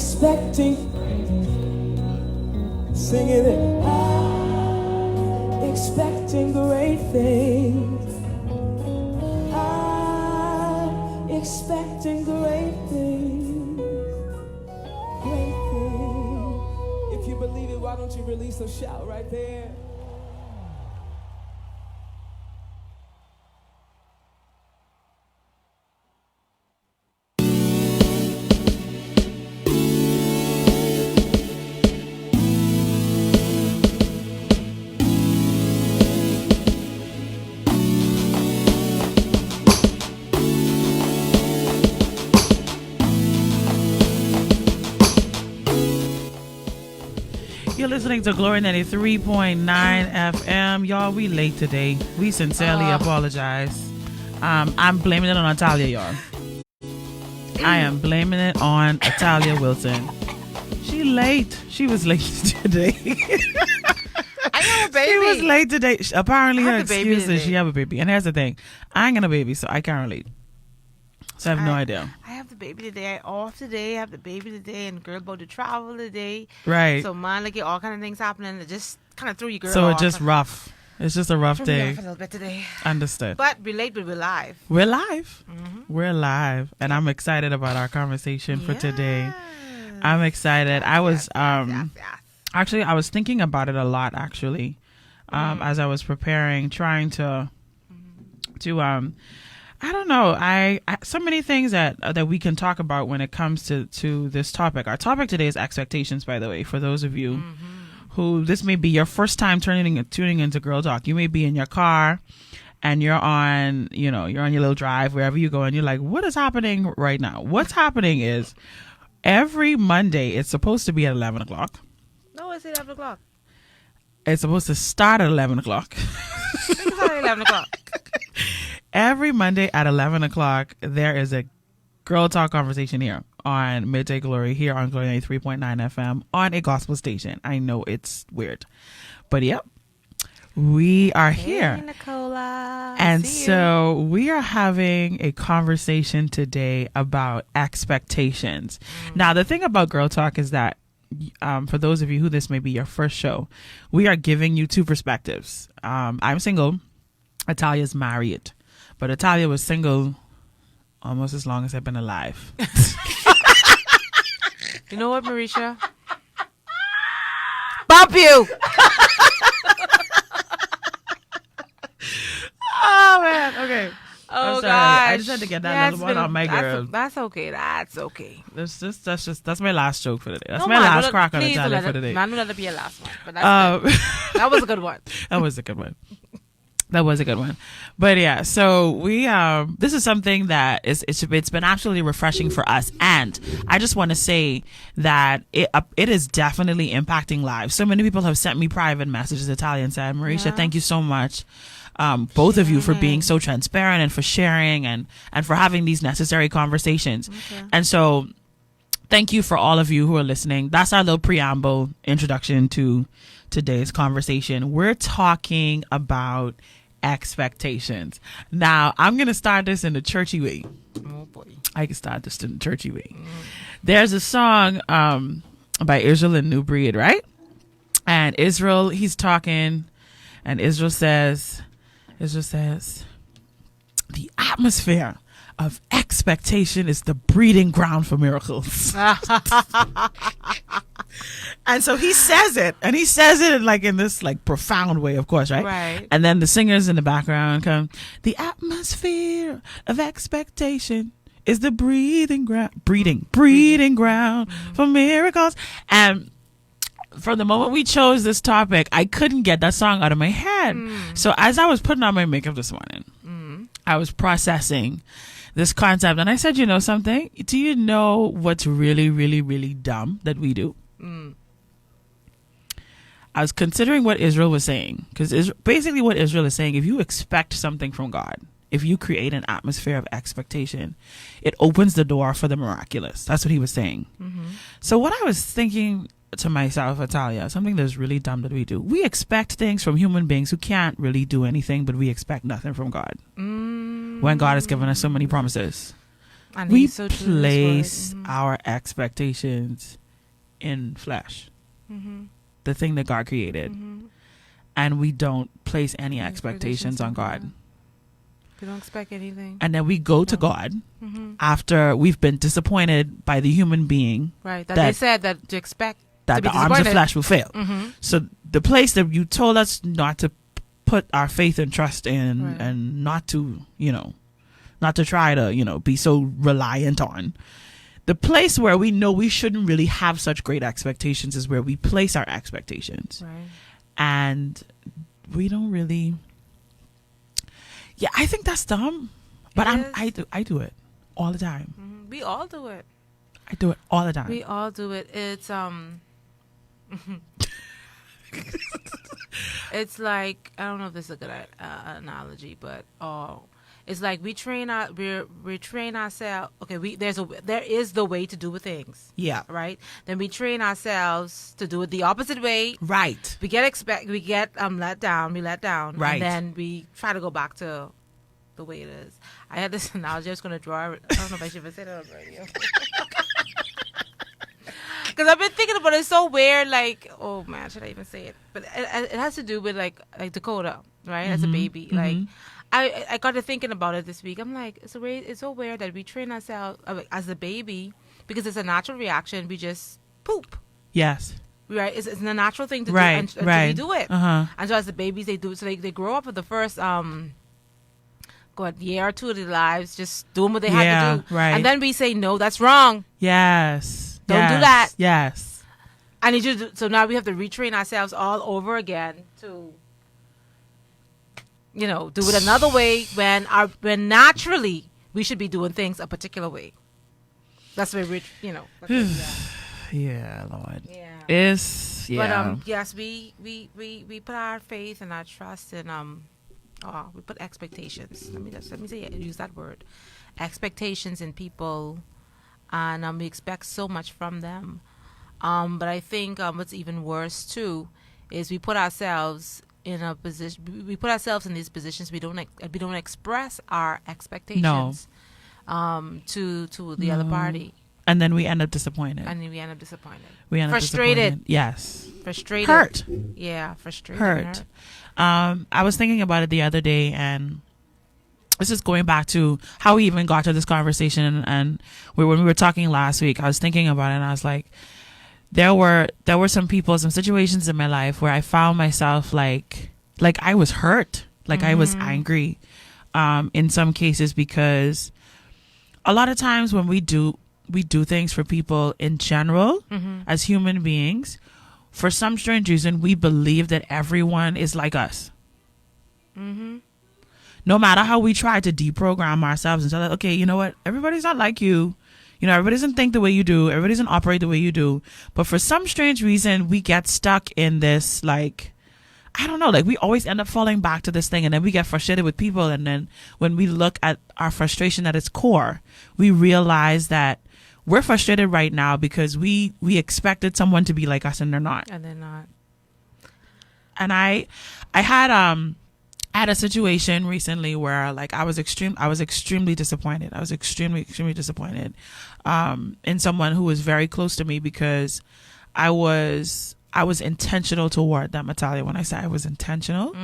expecting, singing it, I'm expecting great things. I'm expecting great things. Great things. If you believe it, why don't you release a shout right there? You're listening to Glory 93.9 FM. Y'all, we late today. We sincerely apologize. I'm blaming it on Italia, y'all. I am blaming it on Italia Wilson. She late. She was late today. I have a baby. She was late today. Apparently, her I have a baby excuse is today. she have a baby. And here's the thing. I ain't got a baby, so I can't relate. So I have no idea. I have the baby today. I off today. I have the baby today, and girl about to travel today. Right. So man, like all kind of things happening. It just kind of threw you girl So off. it's just rough. It's just a rough Threw me day. off a little bit today. Understood. But we're late, but we're live. We're live. Mm-hmm. We're live. And I'm excited about our conversation for today. Yes. I'm excited. I was Yes. actually I was thinking about it a lot actually. As I was preparing, trying to I don't know. I so many things that we can talk about when it comes to this topic. Our topic today is expectations, by the way, for those of you who this may be your first time tuning into Girl Talk. You may be in your car and you're on your little drive wherever you go and you're like, what is happening right now? What's happening is every Monday it's supposed to be at 11 o'clock. No, it's 11 o'clock. It's supposed to start at 11 o'clock. It's at 11 o'clock. Every Monday at 11 o'clock, there is a Girl Talk conversation here on Midday Glory, here on Glory 93.9 FM, on a gospel station. I know it's weird. But yep, we are here. Hey, Nicola. And See you. so we are having a conversation today about expectations. Now, the thing about Girl Talk is that for those of you who this may be your first show, we are giving you two perspectives. I'm single. Italia's married. But Italia was single almost as long as I've been alive. You know what, Mericha? Bump you! Oh, man. Okay. Oh, I'm sorry. gosh. I just had to get that little one on my girl. That's okay. That's okay. That's my last joke for today. That's No, my man, last don't crack on please don't Italia let for it- today. Man, don't let it be your last one. But that's good. That was a good one. That was a good one. That was a good one. But yeah, so we this is something that it's been absolutely refreshing for us, and I just want to say that it is definitely impacting lives. So many people have sent me private messages, Italia, and said, Mericha, thank you so much, both of you, for being so transparent and for sharing and for having these necessary conversations. Okay. And so thank you for all of you who are listening. That's our little preamble introduction to today's conversation. We're talking about expectations. Now, I'm going to start this in the churchy way. Oh, boy. I can start this in the churchy way. There's a song by Israel and New Breed, right? And Israel, he's talking, and Israel says, the atmosphere of expectation is the breeding ground for miracles. And so he says it, and he says it in this profound way, of course, right? Right. And then the singers in the background come, the atmosphere of expectation is the breeding ground for miracles. And from the moment we chose this topic, I couldn't get that song out of my head. So as I was putting on my makeup this morning, I was processing this concept, and I said, you know something? Do you know what's really, really, really dumb that we do? I was considering what Israel was saying, because basically what Israel is saying, if you expect something from God, if you create an atmosphere of expectation, it opens the door for the miraculous. That's what he was saying. So what I was thinking to myself, Italia, something that's really dumb that we do. We expect things from human beings who can't really do anything, but we expect nothing from God. When God has given us so many promises. And we he's so true to his place word. our expectations in flesh, Mm-hmm. the thing that God created, Mm-hmm. and we don't place any Expectations expectations on on God. God. We don't expect anything. And then we go to No. God Mm-hmm. after we've been disappointed by the human being Right. That that- they said that to expect that to be the arms of disappointed. flesh will fail. Mm-hmm. So the place that you told us not to put our faith and trust in, Right. and not to, not to try to, be so reliant on. The place where we know we shouldn't really have such great expectations is where we place our expectations. Right. And we don't really. Yeah, I think that's dumb. But It is. I do it all the time. Mm-hmm. We all do it. I do it all the time. We all do it. It's it's like, I don't know if this is a good analogy, but it's like we train ourselves. Okay, there is the way to do things, Yeah. right? Then we train ourselves to do it the opposite way. Right. We get let down, Right. and then we try to go back to the way it is. I had this analogy I was going to draw. I don't know if I should even say that on the radio. Because I've been thinking about it. It's so weird. Like, oh man, should I even say it? But it has to do with like Dakota, right? As a baby, like I got to thinking about it this week. I'm like, it's so weird that we train ourselves as a baby because it's a natural reaction. We just poop, Yes. right? It's a natural thing to Right. do, and Right. we do it. Uh-huh. And so as the babies, they do it. So they grow up for the first year or two of their lives just doing what they Yeah, had to do. right. And then we say, no, that's wrong. Yes. Don't do Yes. that. Yes. I need you to, so now we have to retrain ourselves all over again to, do it another way when naturally we should be doing things a particular way. That's where that's where we are. Yeah, Lord. Yeah. It's yeah. But yes, we put our faith and our trust in we put expectations. Let me use that word, expectations in people, and we expect so much from them. But I think what's even worse too is we put ourselves in a position. We put ourselves in these positions. We don't express our expectations to the other party, And then we end up disappointed. and then we end up disappointed. We end up frustrated. disappointed. Yes. Frustrated. Hurt. Yeah, frustrated. and Hurt. I was thinking about it the other day, and this is going back to how we even got to this conversation. And when we were talking last week, I was thinking about it, and I was like, there were some people, some situations in my life where I found myself like I was hurt, like I was angry, in some cases, because a lot of times when we do things for people in general, as human beings, for some strange reason, we believe that everyone is like us. No matter how we try to deprogram ourselves and say, okay, you know what? Everybody's not like you. Everybody doesn't think the way you do. Everybody doesn't operate the way you do. But for some strange reason, we get stuck in this, like, I don't know, like we always end up falling back to this thing, and then we get frustrated with people. And then when we look at our frustration at its core, we realize that we're frustrated right now because we expected someone to be like us and they're not. And they're not. And I had a situation recently where like I was extremely disappointed. I was extremely disappointed in someone who was very close to me, because I was intentional toward them, Italia. When I say I was intentional,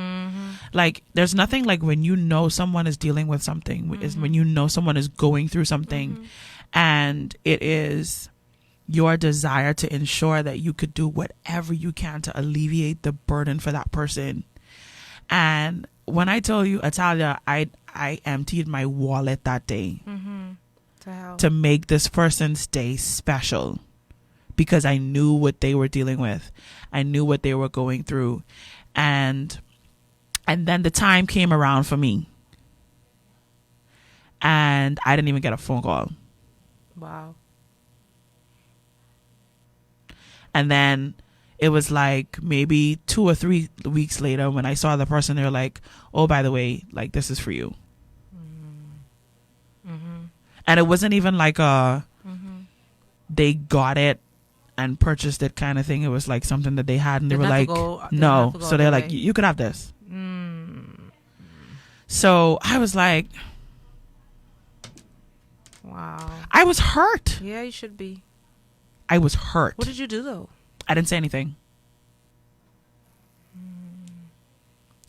like there's nothing like when someone is dealing with something, is when someone is going through something, and it is your desire to ensure that you could do whatever you can to alleviate the burden for that person. And when I tell you, Italia, I emptied my wallet that day to make this person's day special, because I knew what they were dealing with. I knew what they were going through. And then the time came around for me, and I didn't even get a phone call. Wow. And then it was like maybe 2 or 3 weeks later when I saw the person, they were like, oh, by the way, like this is for you. And it wasn't even like they got it and purchased it kind of thing. It was like something that they had, and they were like, no. So they're like, you could have this. So I was like, Wow. I was hurt. Yeah, you should be. I was hurt. What did you do though? I didn't say anything.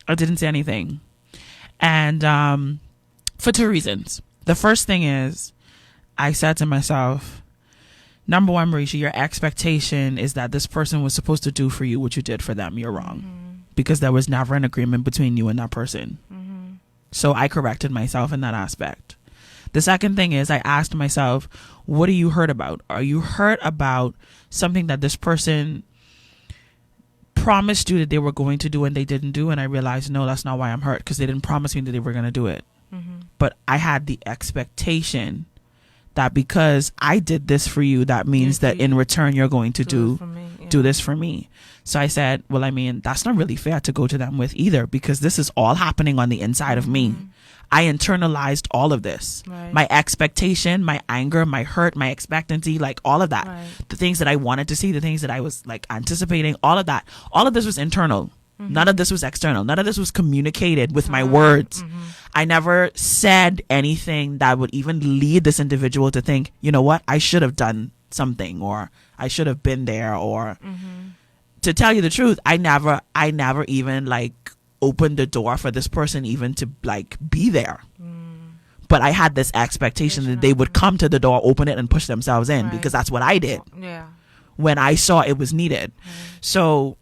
I didn't say anything. And for two reasons. The first thing is, I said to myself, number one, Mericha, your expectation is that this person was supposed to do for you what you did for them. You're wrong. Because there was never an agreement between you and that person. So I corrected myself in that aspect. The second thing is, I asked myself, what are you hurt about? Are you hurt about something that this person promised you that they were going to do and they didn't do? And I realized, no, that's not why I'm hurt, because they didn't promise me that they were going to do it. But I had the expectation that because I did this for you, that means that in return you're going to do this for me. So I said, well, I mean, that's not really fair to go to them with either, because this is all happening on the inside of me. I internalized all of this. Right. My expectation, my anger, my hurt, my expectancy, like all of that. Right. The things that I wanted to see, the things that I was like anticipating, all of that. All of this was internal. None of this was external. None of this was communicated with my words. I never said anything that would even lead this individual to think, you know what, I should have done something, or I should have been there, or to tell you the truth, I never even like opened the door for this person even to like be there. But I had this expectation that they would come to the door, open it, and push themselves in, because that's what I did when I saw it was needed. So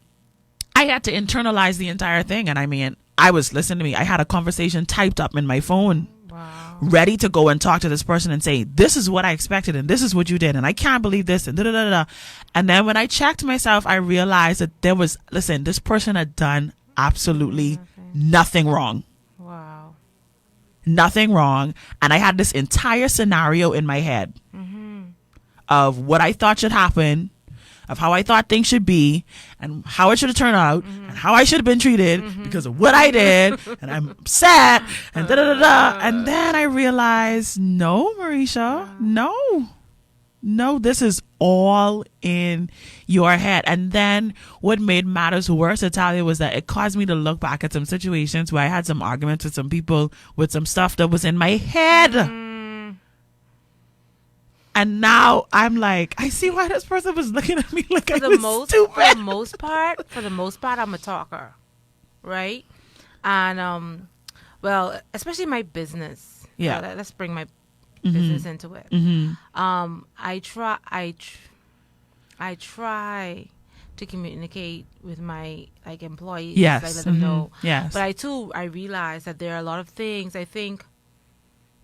I had to internalize the entire thing. And I mean, listen to me, I had a conversation typed up in my phone, ready to go and talk to this person and say, this is what I expected and this is what you did and I can't believe this and da da da da. And then when I checked myself, I realized that this person had done absolutely nothing wrong. Wow. Nothing wrong. And I had this entire scenario in my head of what I thought should happen, of how I thought things should be, and how it should have turned out, and how I should have been treated because of what I did, and I'm upset, and da da da da. And then I realized, no, Mericha, no, this is all in your head. And then what made matters worse, Italia, was that it caused me to look back at some situations where I had some arguments with some people with some stuff that was in my head. And now I'm like, I see why this person was looking at me like I was stupid. For the most part, I'm a talker, right? And well, especially my business. Yeah. Let's bring my business into it. I try to communicate with my employees. Yes. I let them know. Yes. But I realize that there are a lot of things. I think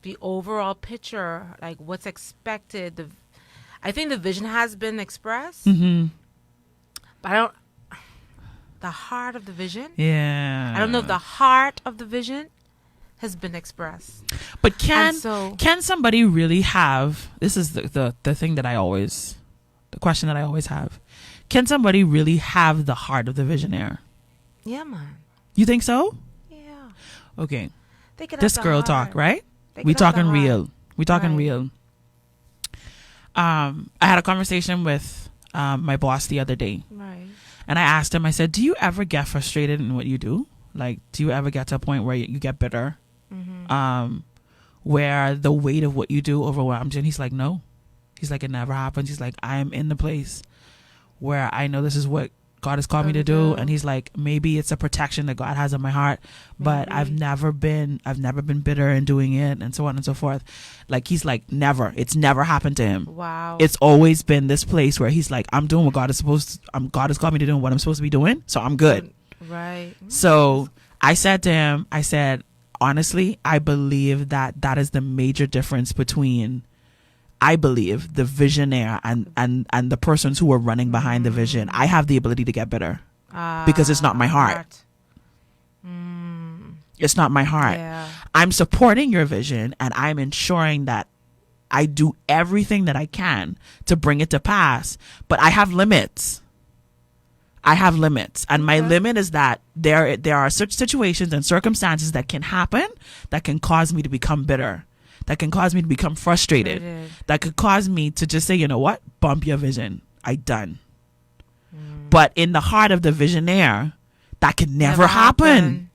the overall picture, like what's expected, I think the vision has been expressed, but the heart of the vision, I don't know if the heart of the vision has been expressed. But can somebody really have, this is the thing that the question that I always have, can somebody really have the heart of the visionary? Yeah, man. You think so? Yeah. Okay. This girl heart. talk, right? We talking real. We talking real. I had a conversation with my boss the other day. Right. And I asked him, I said, do you ever get frustrated in what you do? Like, do you ever get to a point where you get bitter? Where the weight of what you do overwhelms you? And he's like, no. He's like, it never happens. He's like, I am in the place where I know this is what God has called me to do. And he's like, maybe it's a protection that God has on my heart, but I've never been bitter in doing it, and so on and so forth. Like, he's like, it's never happened to him. Wow. It's always been this place where he's like, I'm doing what God has called me to do and what I'm supposed to be doing. So I'm good. Right. So I said to him, honestly, I believe that is the major difference between, I believe, the visionaire and the persons who are running behind the vision. I have the ability to get bitter because it's not my heart. It's not my heart. Yeah. I'm supporting your vision and I'm ensuring that I do everything that I can to bring it to pass. But I have limits. And my limit is that there are such situations and circumstances that can happen that can cause me to become bitter, that can cause me to become frustrated, that could cause me to just say, you know what, bump your vision. I done. But in the heart of the visionaire, that could never happen.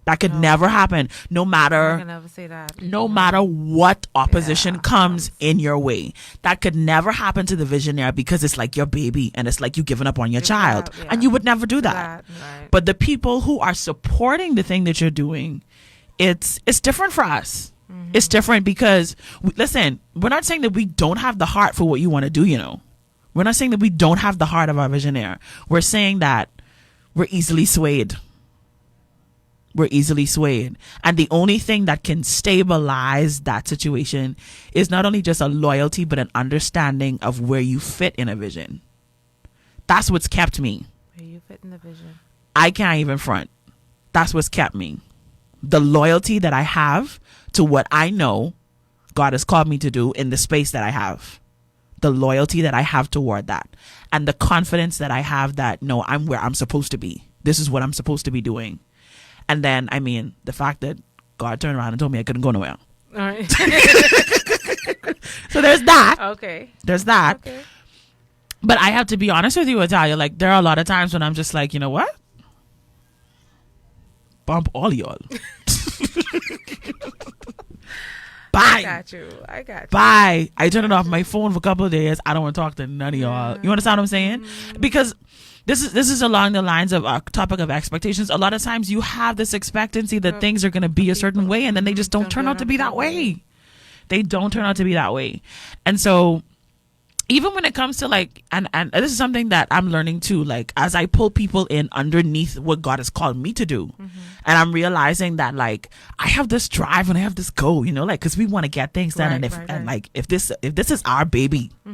That could never happen, no I matter can never say that. no matter what opposition comes in your way. That could never happen to the visionary, because it's like your baby and it's like you giving up on your child, and you would never do that. Right. But the people who are supporting the thing that you're doing, it's different for us. It's different because, listen, we're not saying that we don't have the heart for what you want to do, We're not saying that we don't have the heart of our visionaire. We're saying that we're easily swayed. We're easily swayed. And the only thing that can stabilize that situation is not only just a loyalty, but an understanding of where you fit in a vision. That's what's kept me. Where you fit in the vision. I can't even front. That's what's kept me. The loyalty that I have to what I know God has called me to do in the space that I have. The loyalty that I have toward that. And the confidence that I have that, no, I'm where I'm supposed to be. This is what I'm supposed to be doing. And then, I mean, the fact that God turned around and told me I couldn't go nowhere. All right. So there's that. Okay. There's that. Okay. But I have to be honest with you, Italia. Like, there are a lot of times when I'm just like, you know what? Bump all y'all. Bye. I got you. Bye. I turn it off my phone for a couple of days. I don't want to talk to none of y'all. You understand what I'm saying? Because this is along the lines of our topic of expectations. A lot of times you have this expectancy that things are going to be a certain way, and then they just don't turn out to be that way. They don't turn out to be that way. And so even when it comes to like, and this is something that I'm learning too, like as I pull people in underneath what God has called me to do, and I'm realizing that like I have this drive and I have this goal, like, because we want to get things done, and like if this is our baby, you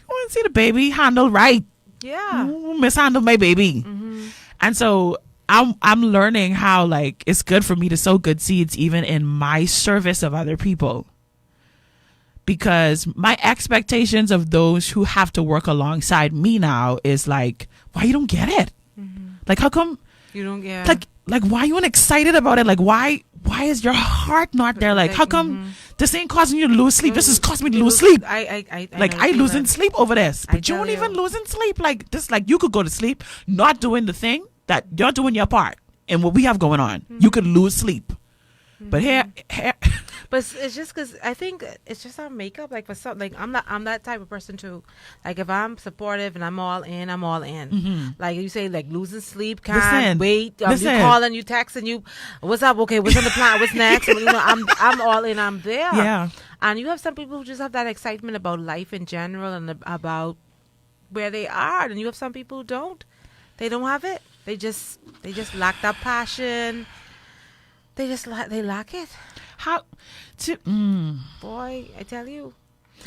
want to see the baby handled right. Yeah. Mishandle my baby. And so I'm learning how like it's good for me to sow good seeds even in my service of other people. Because my expectations of those who have to work alongside me now is like, why you don't get it? Like, how come you don't get like why you excited about it? Like, why is your heart not there? Like, how come this ain't causing you to lose sleep? This is causing me to lose sleep. I losing sleep over this, but you don't even losing sleep. Like this, like you could go to sleep not doing the thing that you're doing your part and what we have going on. You could lose sleep, but here. But it's just because I think it's just our makeup. Like for some, like I'm that type of person too. Like if I'm supportive and I'm all in, I'm all in. Like you say, like losing sleep, can't wait. You calling, you texting, you, what's up? Okay, what's on the plan? What's next? I'm all in. I'm there. Yeah. And you have some people who just have that excitement about life in general and about where they are, and you have some people who don't. They don't have it. They just lack that passion. They lack it. How to boy, I tell you.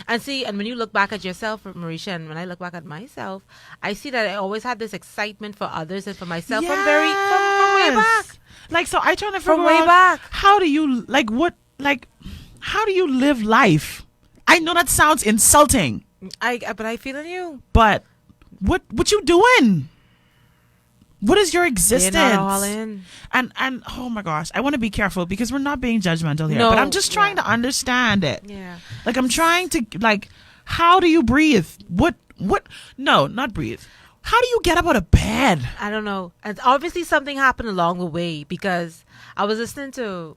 And see, and when you look back at yourself, Mericha, and when I look back at myself, I see that I always had this excitement for others and for myself from way back. Like, so I trying to figure from way out back. How do you how do you live life? I know that sounds insulting. But I feel in you. But what you doing? What is your existence? They're not all in. And oh my gosh, I want to be careful because we're not being judgmental here. But I'm just trying to understand it. Yeah. Like I'm trying to how do you breathe? What no, not breathe. How do you get up out of bed? I don't know. And obviously something happened along the way because I was listening to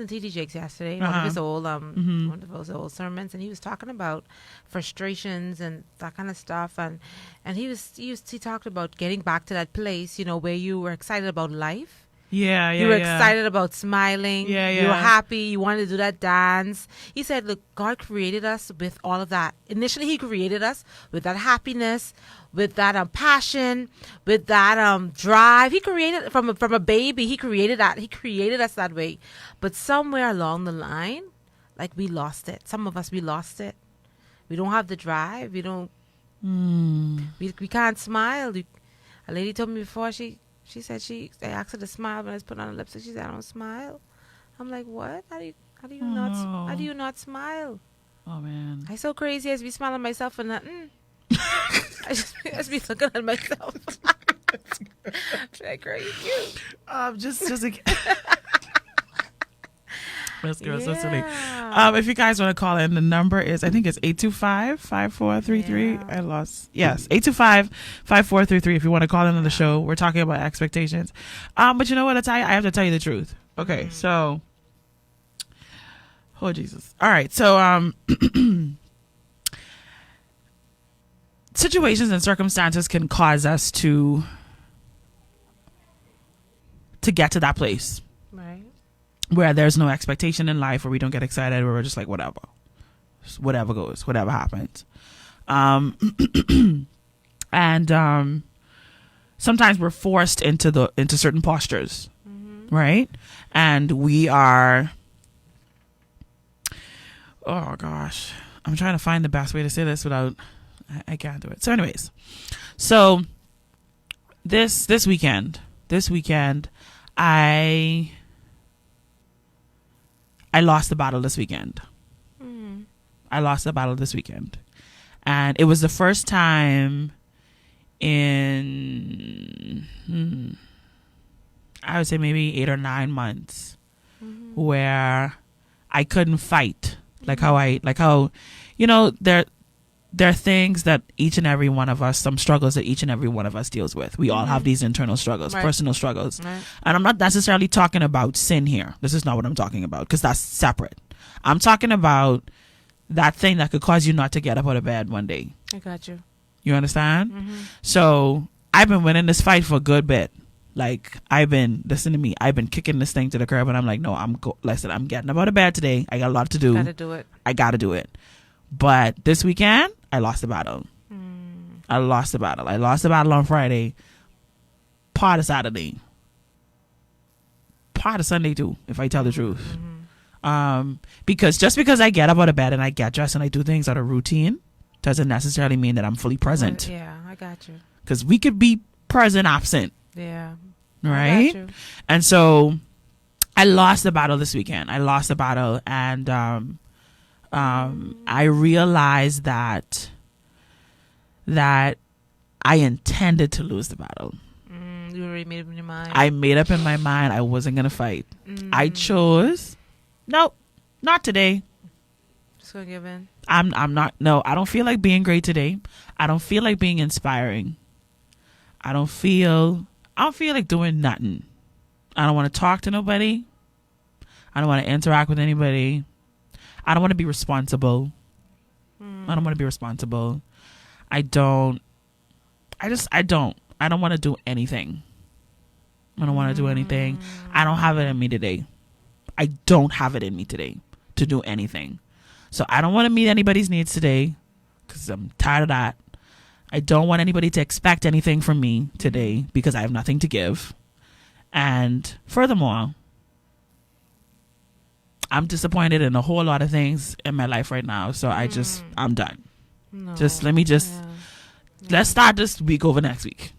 T.D. Jakes yesterday, one of his old old sermons, and he was talking about frustrations and that kind of stuff, and he talked about getting back to that place, where you were excited about life. Yeah, you were excited about smiling. Yeah. You were happy. You wanted to do that dance. He said, look, God created us with all of that. Initially, he created us with that happiness, with that passion, with that drive. He created from a baby. He created that. He created us that way. But somewhere along the line, like we lost it. Some of us, we lost it. We don't have the drive. We don't. We can't smile. A lady told me before she said they asked her to smile when I was putting on her lipstick. She said, I don't smile. I'm like, what? How do you not smile? Oh man. I so crazy as be smiling at myself and nothing. I just be looking at myself. Should I crazy you? Just Best girls listening. Yeah. If you guys want to call in, the number is, I think it's 825-5433. Yeah. I lost. Yes, 825-5433. If you want to call in on the show, we're talking about expectations. But you know what? I have to tell you the truth. Okay, so, oh Jesus. All right, so situations and circumstances can cause us to get to that place Right. where there's no expectation in life, where we don't get excited, where we're just like, whatever goes, whatever happens. And sometimes we're forced into certain postures, right? And we are, oh gosh, I'm trying to find the best way to say this without, I can't do it. So anyways, so this weekend, I lost the battle this weekend. I lost the battle this weekend. And it was the first time in, I would say maybe 8 or 9 months where I couldn't fight. Like how, you know, there are things that each and every one of us, some struggles that each and every one of us deals with. We all have these internal struggles, Right. personal struggles. Right. And I'm not necessarily talking about sin here. This is not what I'm talking about, because that's separate. I'm talking about that thing that could cause you not to get up out of bed one day. I got you. You understand? So I've been winning this fight for a good bit. Like, listen to me, I've been kicking this thing to the curb, and I'm like, no, listen, I'm getting up out of bed today. I got a lot to do. Gotta do it. I gotta do it. But this weekend, I lost the battle. I lost the battle on Friday, part of Saturday, part of Sunday too, if I tell the truth. Because just because I get up out of bed and I get dressed and I do things that are routine doesn't necessarily mean that I'm fully present. Yeah, I got you. Because we could be present absent, Yeah. right? I got you. And so I lost the battle this weekend. I lost the battle, and I realized that I intended to lose the battle. You already made up in your mind. I made up in my mind I wasn't gonna fight. I chose, nope, not today. Just gonna give in. I'm not. No, I don't feel like being great today. I don't feel like being inspiring. I don't feel like doing nothing. I don't want to talk to nobody. I don't want to interact with anybody. I don't want to be responsible. I don't want to be responsible. I don't want to do anything. I don't want to do anything. I don't have it in me today. I don't have it in me today to do anything. So I don't want to meet anybody's needs today, because I'm tired of that. I don't want anybody to expect anything from me today, because I have nothing to give. And furthermore, I'm disappointed in a whole lot of things in my life right now. So I'm done. No. Let's start this week over next week.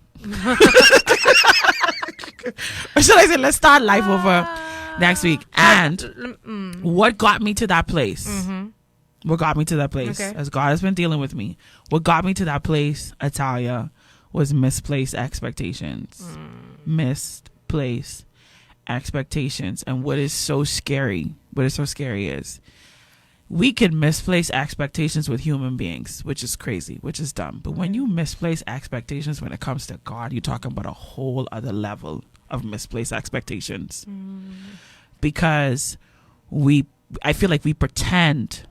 Or should I say, let's start life over next week. And what got me to that place? What got me to that place? Okay. As God has been dealing with me, what got me to that place, Italia, was misplaced expectations. Misplaced expectations. And what is so scary is we can misplace expectations with human beings, which is crazy, which is dumb. But when you misplace expectations when it comes to God, you're talking about a whole other level of misplaced expectations. Because I feel like we pretend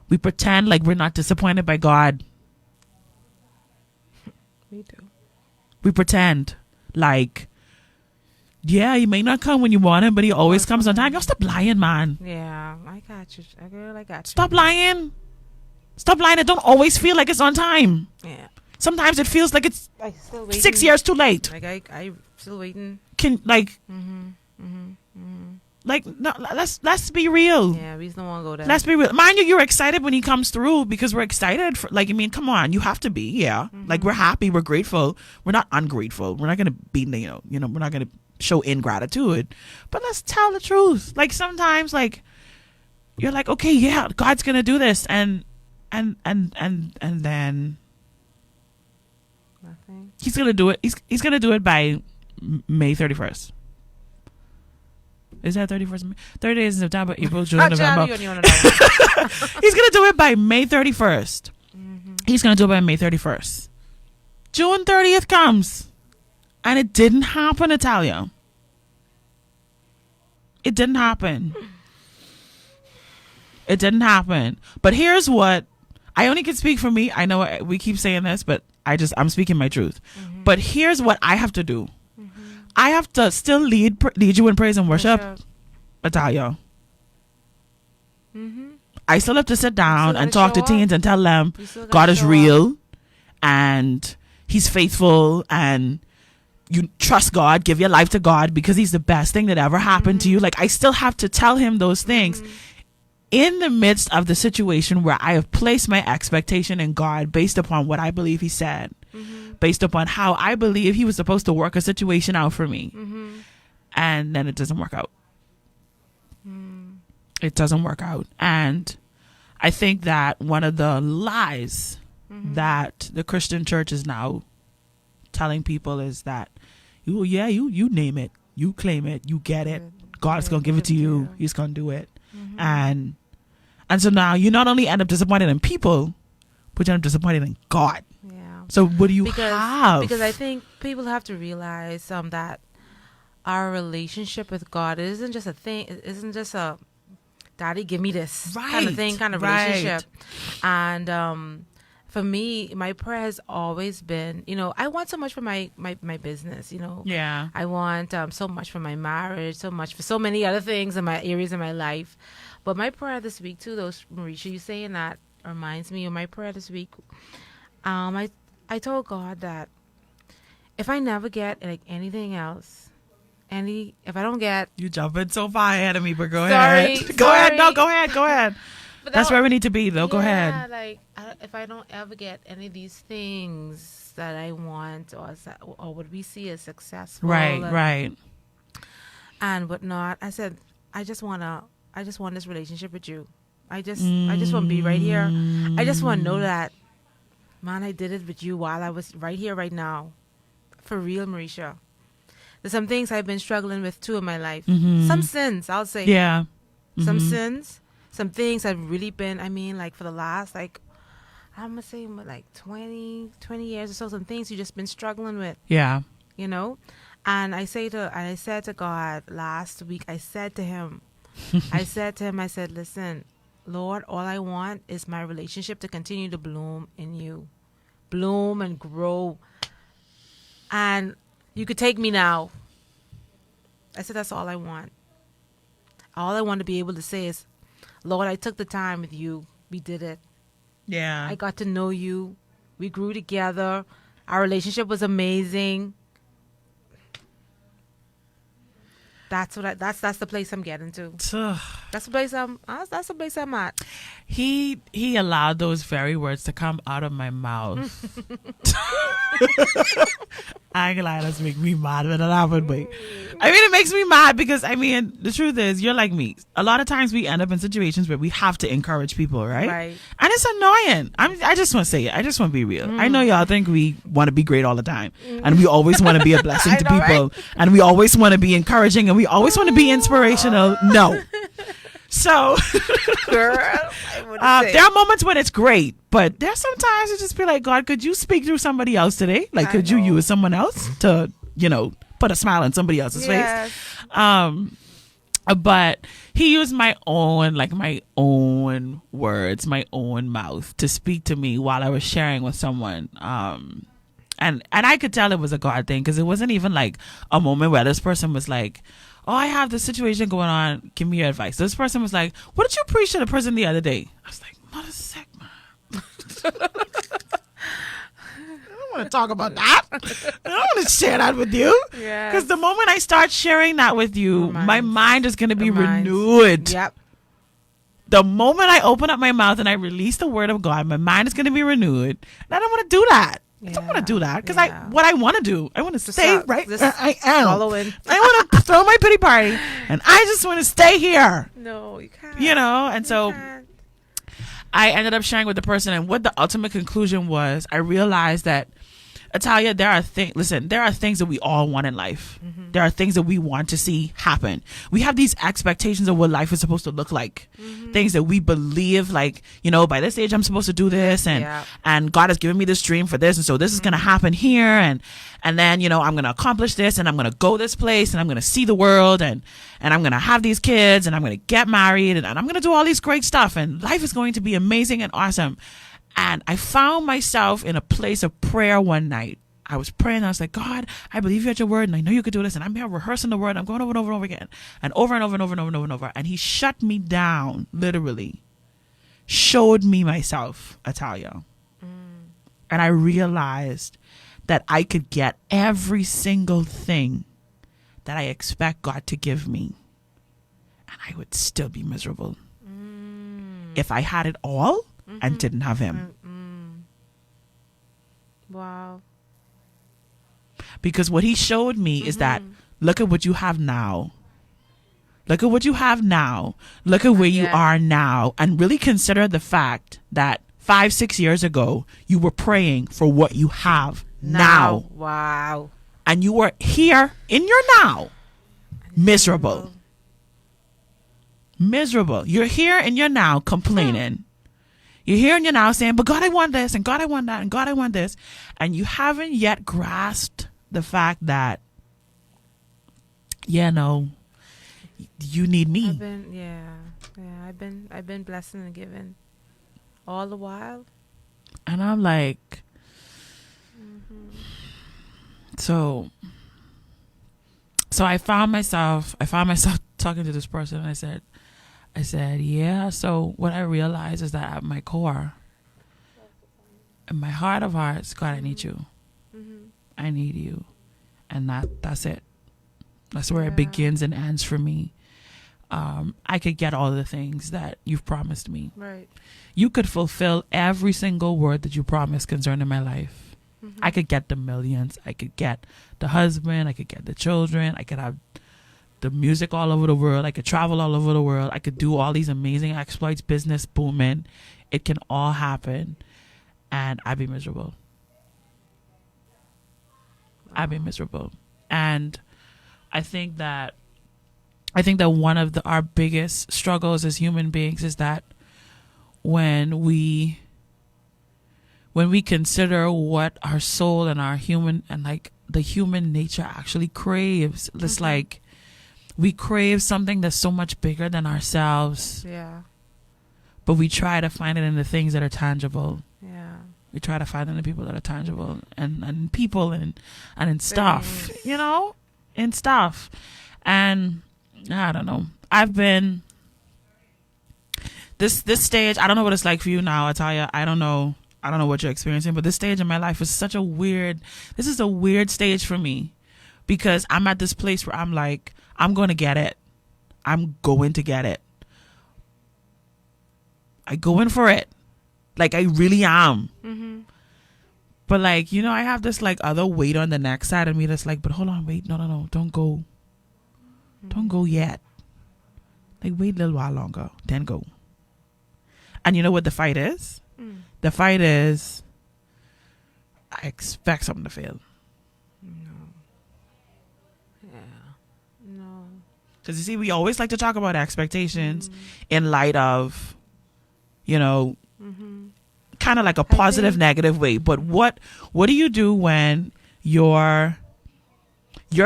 like we're not disappointed by God. We do. We pretend like, yeah, he may not come when you want him, but he always comes on time. Yo, stop lying, man. Yeah, I got you. Girl, I got you. Stop lying. Stop lying. It don't always feel like it's on time. Yeah. Sometimes it feels like it's I still waiting. 6 years too late. Like I still waiting. No, let's be real. Yeah, we don't want to go there. Let's be real. Mind you, you're excited when he comes through, because we're excited for, like, I mean, come on, you have to be, yeah. Like, we're happy, we're grateful. We're not ungrateful. We're not gonna be, we're not gonna show ingratitude. But let's tell the truth. Like, sometimes, like, you're like, okay, yeah, God's gonna do this, and then Nothing. he's gonna do it. He's gonna do it by May 31st. Is that 31st? 30 days in September, April, June, Oh, November. Charlie, you on that one. He's going to do it by May 31st. He's going to do it by May 31st. June 30th comes. And it didn't happen, Italia. It didn't happen. It didn't happen. But here's what, I only can speak for me. I know we keep saying this, but I'm speaking my truth. But here's what I have to do. I have to still lead you in praise and worship, Italia. I still have to sit down and talk to teens and tell them God is real and He's faithful and you trust God, give your life to God because He's the best thing that ever happened to you. Like, I still have to tell him those things in the midst of the situation where I have placed my expectation in God based upon what I believe He said, based upon how I believe He was supposed to work a situation out for me. And then it doesn't work out. It doesn't work out. And I think that one of the lies that the Christian church is now telling people is that, you name it, you claim it, you get it, God's gonna give it to you, He's gonna do it. And so now you not only end up disappointed in people, but you end up disappointed in God. Yeah. So what do you have? Because I think people have to realize that our relationship with God isn't just a thing. It isn't just a daddy give me this kind of thing, kind of relationship. And for me, my prayer has always been, I want so much for my business, Yeah. I want so much for my marriage, so much for so many other things in my areas of my life. But my prayer this week too, Mericha, you saying that reminds me of my prayer this week. I told God that if I never get like anything else, if I don't get, You jumping so far ahead of me, but go Sorry, ahead. Go ahead. sorry. No, go ahead. But That's where we need to be, though. Go ahead. Like if I don't ever get any of these things that I want, or what we see as successful, Right. and whatnot, I said, I just want this relationship with you. I just want to be right here. I just want to know that, man, I did it with you while I was right here, right now, for real, Mericha. There's some things I've been struggling with too in my life. Some sins, I'll say. Yeah. Some sins. Some things I've really been, like for the last, I'm going to say, 20 years or so, some things you've just been struggling with, Yeah. And I said to God last week, I said to him, I said, listen, Lord, all I want is my relationship to continue to bloom in you. Bloom and grow. And you could take me now. I said, that's all I want. All I want to be able to say is, Lord, I took the time with you. We did it. Yeah. I got to know you. We grew together. Our relationship was amazing. That's the place I'm getting to. That's the place I'm at. He allowed those very words to come out of my mouth. I ain't gonna lie, that's make me mad when it happened, but it makes me mad because the truth is, you're like me. A lot of times we end up in situations where we have to encourage people, right? Right. And it's annoying. I just want to say it. I just want to be real. I know y'all think we want to be great all the time, and we always want to be a blessing to know, people, right? and we always want to be encouraging, and we always want to be inspirational. No. So, Girl, there are moments when it's great, but there's sometimes you just be like, God, could you speak through somebody else today? Like, could you use someone else to, put a smile on somebody else's face? But he used my own words, my own mouth to speak to me while I was sharing with someone. And I could tell it was a God thing because it wasn't even like a moment where this person was like, oh, I have this situation going on. Give me your advice. This person was like, what did you preach to the prison the other day? I was like, mother sick, man. I don't want to talk about that. I don't want to share that with you. Because the moment I start sharing that with you, my mind is going to be renewed. Yep. The moment I open up my mouth and I release the word of God, my mind is going to be renewed. And I don't want to do that. I don't want to do that because what I want to do, I want to stay right where I am. Following. I want to throw my pity party and I just want to stay here. No, you can't. And so I ended up sharing with the person, and what the ultimate conclusion was, I realized that Italia, there are things that we all want in life. There are things that we want to see happen. We have these expectations of what life is supposed to look like. Things that we believe, like, you know, by this age I'm supposed to do this, and God has given me this dream for this, and so this is going to happen here, and then, you know, I'm going to accomplish this, and I'm going to go this place, and I'm going to see the world, and I'm going to have these kids, and I'm going to get married, and I'm going to do all these great stuff, and life is going to be amazing and awesome. And I found myself in a place of prayer one night. I was praying. I was like, God, I believe you at your word, and I know you could do this. And I'm here rehearsing the word. I'm going over and over and over again, and over and over and over and over and over and over. And he shut me down, literally, showed me myself, Italia. And I realized that I could get every single thing that I expect God to give me, and I would still be miserable if I had it all and didn't have him. Wow. Because what he showed me is that, look at what you have now. Look at what you have now. Look at where you are now. And really consider the fact that 5-6 years ago, you were praying for what you have now. Wow. And you were here in your now, miserable. Miserable. You're here in your now complaining. You're here and you're now saying, but God, I want this, and God, I want that, and God, I want this. And you haven't yet grasped the fact that, yeah, no, you need me. I've been blessing and giving all the while. And I'm like, so I found myself talking to this person, and I said, yeah, so what I realized is that at my core, in my heart of hearts, God, I need you. I need you. And that's it. That's where it begins and ends for me. I could get all the things that you've promised me. Right. You could fulfill every single word that you promised concerning my life. I could get the millions. I could get the husband. I could get the children. I could have the music all over the world. I could travel all over the world. I could do all these amazing exploits, business booming. It can all happen, and I'd be miserable. I'd be miserable. And I think that one of our biggest struggles as human beings is that when we consider what our soul and our human and like the human nature actually craves, it's like we crave something that's so much bigger than ourselves. Yeah. But we try to find it in the things that are tangible. Yeah. We try to find it in the people that are tangible and people and in stuff, you know, in stuff. And I don't know. I've been this stage. I don't know what it's like for you now, Italia. I don't know what you're experiencing, but this stage in my life is this is a weird stage for me, because I'm at this place where I'm like, I'm going to get it. I'm going to get it. I go in for it. Like, I really am. But like, you know, I have this like other weight on the next side of me that's like, but hold on, wait, no, don't go. Don't go yet. Like, wait a little while longer, then go. And you know what the fight is? The fight is, I expect something to fail. No. Because you see, we always like to talk about expectations in light of, you know, kind of like a positive, negative way. But what do you do when you're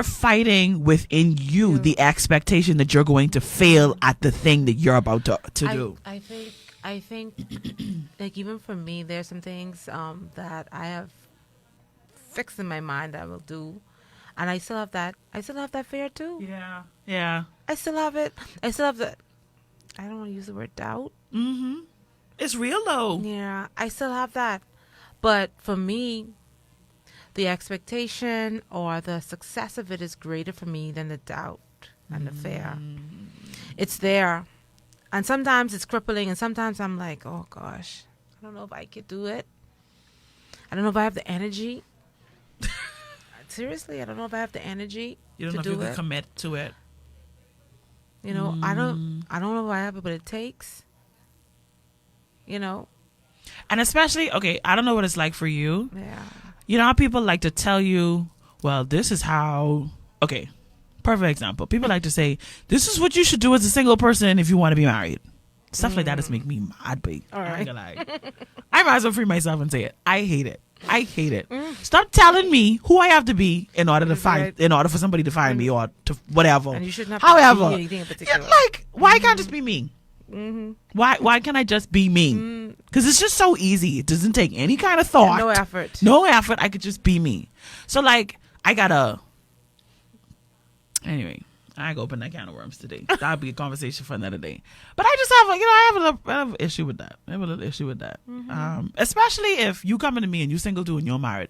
fighting within you the expectation that you're going to fail at the thing that you're about to do? I think like, even for me, there's some things that I have fixed in my mind that I will do, and I still have that fear too. Yeah. I still have it. I still have the, I don't want to use the word doubt. It's real though. Yeah, I still have that. But for me, the expectation or the success of it is greater for me than the doubt and the fear. It's there. And sometimes it's crippling, and sometimes I'm like, oh gosh, I don't know if I could do it. I don't know if I have the energy. Seriously, I don't know if I have the energy You don't know if you can commit to it. You know, I don't know if I have it, but it takes. You know. And especially, okay, I don't know what it's like for you. Yeah. You know how people like to tell you, well, this is how, okay, perfect example. People like to say, this is what you should do as a single person if you want to be married. Stuff like that just make me mad, babe. All right. I ain't gonna lie. I might as well free myself and say it. I hate it. I hate it. Stop telling me who I have to be in order to find, in order for somebody to find me or to whatever. And you shouldn't have However, to be anything in particular. like, why can't just be me? Why can't I just be me? Because it's just so easy. It doesn't take any kind of thought. No effort. No effort. I could just be me. So like, I gotta. Anyway, I ain't gonna open that can of worms today. That'll be a conversation for another day. But I just have, I have an issue with that. I have a little issue with that. Especially if you coming to me and you single too and you're married.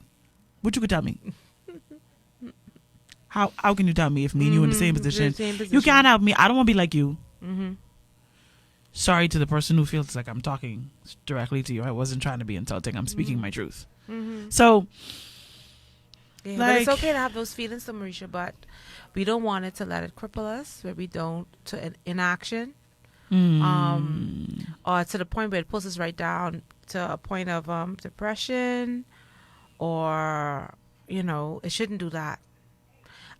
What you could tell me? How can you tell me if me and you in the same position? You can't help me. I don't want to be like you. Sorry to the person who feels like I'm talking directly to you. I wasn't trying to be insulting. I'm speaking my truth. So, yeah, like, but it's okay to have those feelings, though, Mericha, but we don't want it to let it cripple us, where we don't, to inaction, or to the point where it pulls us right down to a point of depression, or, it shouldn't do that.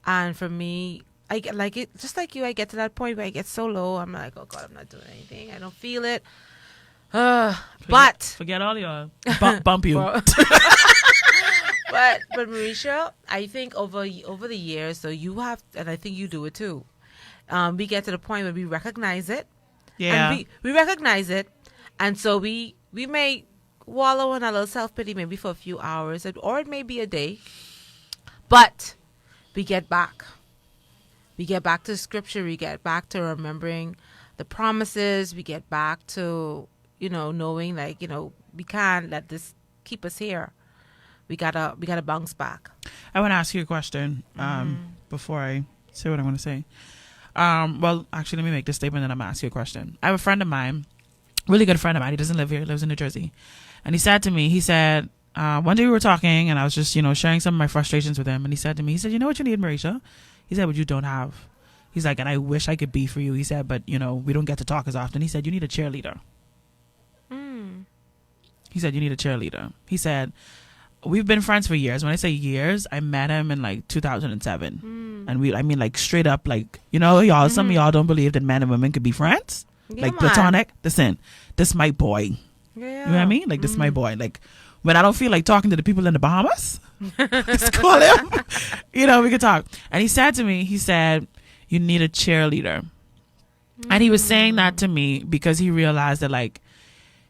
And for me, I get like it, just like you, I get to that point where I get so low, I'm like, oh God, I'm not doing anything. I don't feel it. Forget all your bump you. But Mericha, I think over the years, so you have, and I think you do it too. We get to the point where we recognize it. Yeah. And we recognize it, and so we may wallow in a little self-pity maybe for a few hours, or it may be a day, but we get back. We get back to scripture. We get back to remembering the promises. We get back to, knowing like, we can't let this keep us here. We gotta bounce back. I want to ask you a question before I say what I'm going to say. Well, actually, let me make this statement and I'm going to ask you a question. I have a friend of mine, really good friend of mine. He doesn't live here. He lives in New Jersey. And he said to me, one day we were talking and I was just, sharing some of my frustrations with him. And he said to me, you know what you need, Mericha? He said, what you don't have. He's like, and I wish I could be for you. He said, but, we don't get to talk as often. He said, you need a cheerleader. He said, you need a cheerleader. He said, we've been friends for years. When I say years, I met him in like 2007. And like straight up, like, y'all, some of y'all don't believe that men and women could be friends. Yeah, like man. platonic. Listen, this my boy. Yeah. You know what I mean? Like, this is my boy. Like, when I don't feel like talking to the people in the Bahamas, just call him. We could talk. And he said to me, you need a cheerleader. And he was saying that to me because he realized that, like,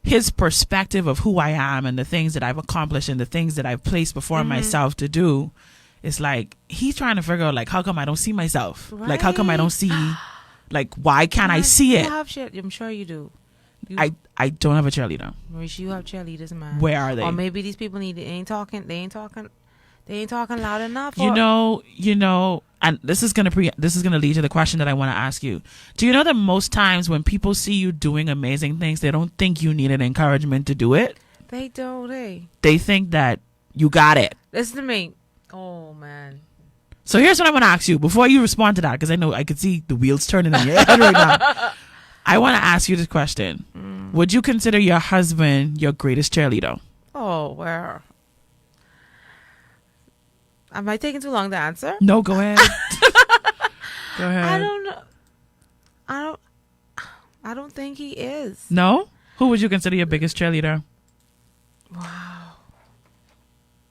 his perspective of who I am and the things that I've accomplished and the things that I've placed before myself to do is like, he's trying to figure out, like, how come I don't see myself? Right. Like, how come I don't see, like, why can't I see it? You have I'm sure you do. I don't have a cheerleader. Mericha, you have cheerleaders, man. Where are they? Or maybe these people they ain't talking loud enough. And this is gonna lead to the question that I want to ask you. Do you know that most times when people see you doing amazing things, they don't think you need an encouragement to do it? They don't. They think that you got it. Listen to me. Oh man. So here's what I want to ask you before you respond to that, because I know I could see the wheels turning in your head right now. I want to ask you this question. Would you consider your husband your greatest cheerleader? Oh, where? Am I taking too long to answer? No, go ahead. Go ahead. I don't know. I don't think he is. No? Who would you consider your biggest cheerleader? Wow.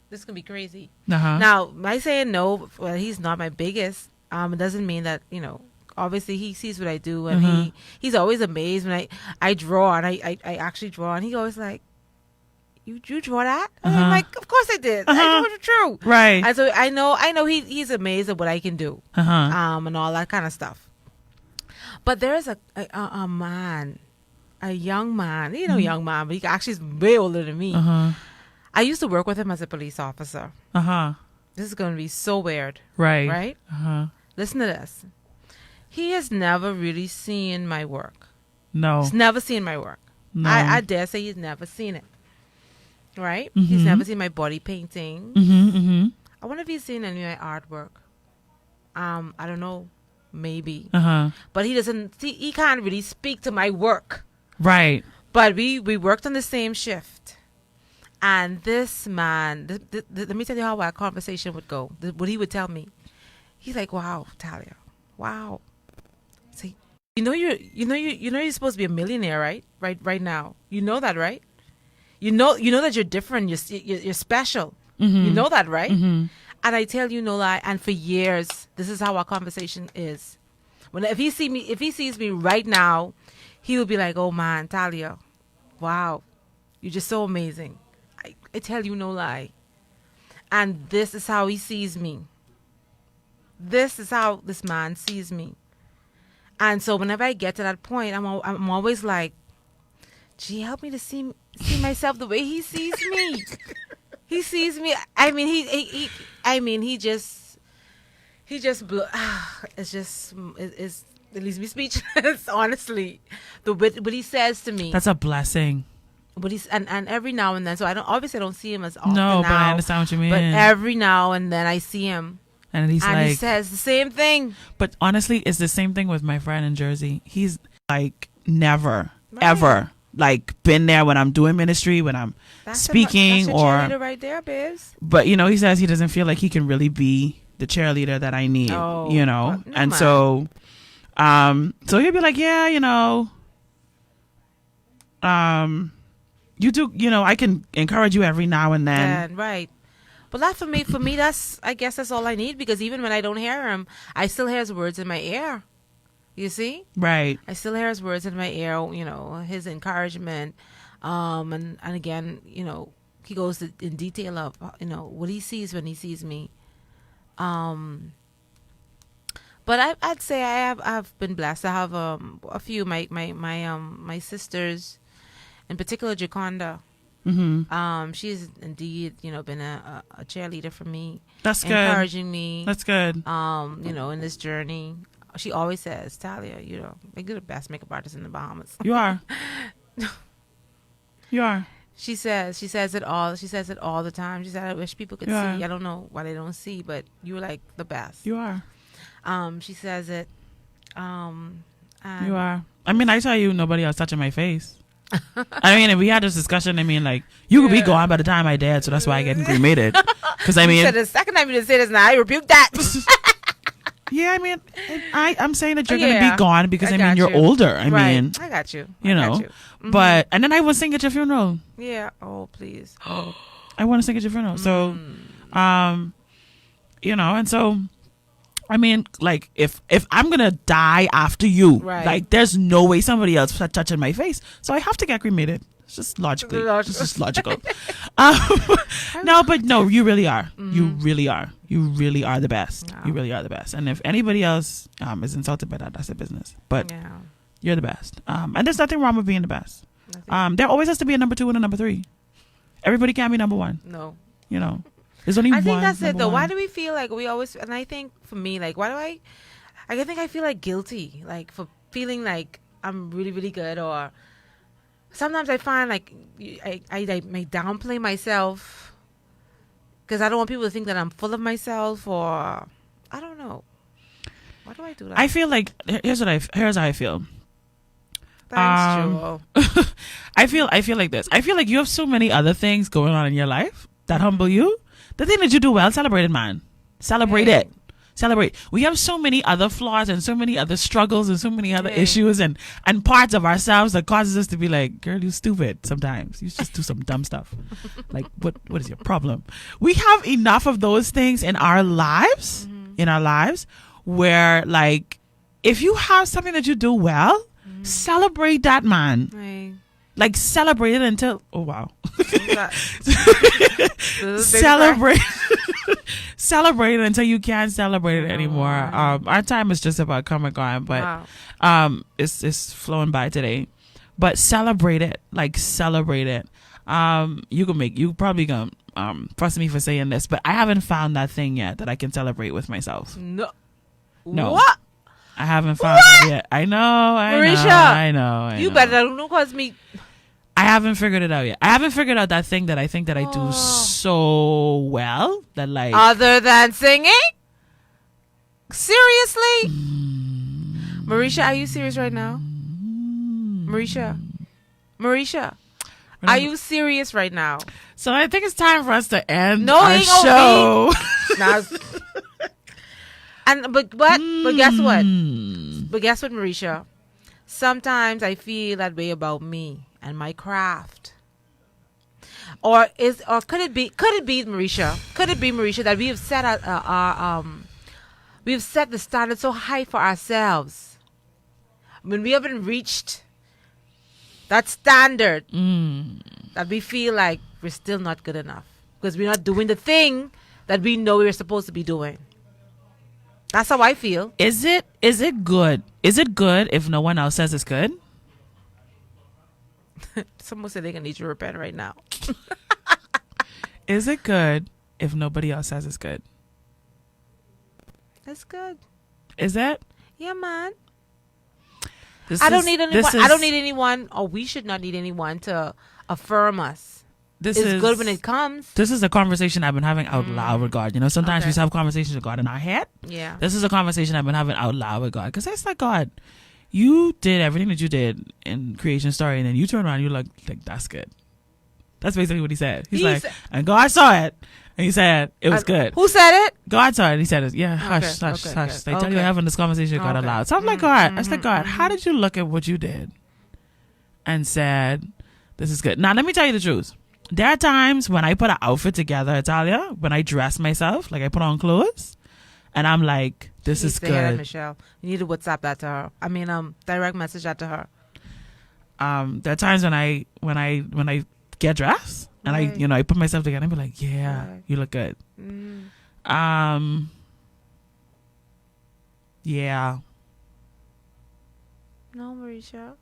This is going to be crazy. Uh-huh. Now, by saying no, well, he's not my biggest, it doesn't mean that, obviously he sees what I do, and he's always amazed when I draw, and I actually draw, and he always like, you draw that? And I'm like, of course I did. I know it's true. Right. And so I know he's amazed at what I can do, and all that kind of stuff. But there is a man, a young man, young man, but he actually is way older than me. I used to work with him as a police officer. This is going to be so weird. Right. Listen to this. He has never really seen my work. No. He's never seen my work. No. I dare say he's never seen it. Right? He's never seen my body painting. I wonder if he's seen any of my artwork. I don't know. Maybe. But he doesn't see, he can't really speak to my work. Right. But we worked on the same shift. And this man, let me tell you how our conversation would go. What he would tell me. He's like, "Wow, Talia, wow." See, you're supposed to be a millionaire, right? Right now, you know that, right? You know that you're different. You're special. Mm-hmm. You know that, right? Mm-hmm. And I tell you no lie. And for years, this is how our conversation is. If he sees me right now, he will be like, "Oh man, Talia, wow, you're just so amazing." I tell you no lie. And this is how he sees me. This is how this man sees me. And so whenever I get to that point, I'm always like, "Gee, help me to see myself the way he sees me." He sees me. I mean, he just it leaves me speechless. Honestly, what he says to me. That's a blessing. But and every now and then. So I don't see him as often No, now, but I understand what you mean. But every now and then I see him, and he says the same thing. But honestly, it's the same thing with my friend in Jersey. He's like never ever like been there when I'm doing ministry, when I'm speaking, that's or cheerleader right there, babes. But he says he doesn't feel like he can really be the cheerleader that I need. And so he'll be like, "Yeah, you do, I can encourage you every now and then." Yeah, right. But that for me, I guess that's all I need, because even when I don't hear him, I still hear his words in my ear. You see? Right. I still hear his words in my ear, his encouragement. And again, he goes in detail of, what he sees when he sees me. But I'd say I've been blessed. I have a few, my sisters, in particular Jaconda. Mm-hmm. She's indeed, been a cheerleader for me. That's good. Encouraging me. That's good. In this journey. She you're the best makeup artist in the Bahamas. You are. You are. She says it all. She says it all the time. She said, "I wish people could see. I don't know why they don't see, but you're like the best." You are. She says it. You are. I mean, I tell you, nobody else touching my face. I mean, if we had this discussion, you could be gone by the time I dead, so that's why I get cremated. Because you said the second time you didn't say this, now I rebuke that. Yeah, I'm saying that you're gonna be gone because you're older. I got you. Mm-hmm. But and then I will sing at your funeral. Yeah. Oh, please. I want to sing at your funeral. So, and so, like if I'm gonna die after you, like there's no way somebody else touching my face, so I have to get cremated. It's just logically, it's just logical. No, you really are. You really are. You really are the best. You really are the best. And if anybody else is insulted by that, that's their business. But you're the best. And there's nothing wrong with being the best. There always has to be a number 2 and a number 3. Everybody can't be number 1. No. There's only one. I think that's it, though. One. Why do we feel like we always? And I think for me, like, why do I think I feel like guilty, like for feeling like I'm really, really good, or sometimes I find like I may downplay myself because I don't want people to think that I'm full of myself, or I don't know. Why do I do that? I feel like here's how I feel. Thanks, Joel. I feel like this. I feel like you have so many other things going on in your life that humble you. The thing that you do well, celebrate it, man. Celebrate it. Celebrate. We have so many other flaws and so many other struggles and so many other issues and parts of ourselves that causes us to be like, "Girl, you stupid." Sometimes you just do some dumb stuff. Like, what is your problem? We have enough of those things in our lives, where like, if you have something that you do well, celebrate that, man. Right. Like, celebrate it until celebrate it until you can't celebrate it anymore. Our time is just about come and gone, but it's flowing by today. But celebrate it, like celebrate it. You probably gonna fuss me for saying this, but I haven't found that thing yet that I can celebrate with myself. No. What? I haven't found it yet. I know. Mericha, I know. You better don't cause me. I haven't figured it out yet. I haven't figured out that thing that I think that I do so well that, like, other than singing. Seriously, Mericha, are you serious right now? Mericha. Are you serious right now? So I think it's time for us to end No, our it ain't gonna show. Nah, but guess what? But guess what, Mericha? Sometimes I feel that way about me and my craft. Or could it be Mericha? Could it be Mericha that we have set we've set the standard so high for ourselves when we haven't reached that standard that we feel like we're still not good enough because we're not doing the thing that we know we're supposed to be doing. That's how I feel. Is it good? Is it good if no one else says it's good? Someone said they're gonna need to repent right now. Is it good if nobody else says it's good? That's good. Is that? Yeah, man. I don't need anyone, or we should not need anyone to affirm us. It's good when it comes. This is a conversation I've been having out loud with God. You know, sometimes we have conversations with God in our head. Yeah. This is a conversation I've been having out loud with God. Because it's like, God, you did everything that you did in creation story, and then you turn around and you're like, that's good. That's basically what he said. He's like, and God saw it, and he said, it was good. Who said it? God saw it, and he said, hush. They tell you having this conversation with God aloud. So I'm like, God, I said, God, how did you look at what you did and said, this is good? Now, let me tell you the truth. There are times when I put an outfit together, Italia, when I dress myself, like I put on clothes, and I'm like, this is good. That, Michelle. You need to WhatsApp that to her. I mean, direct message that to her. There are times when I get dressed and I put myself together and be like, you look good. Yeah. No, Mericha.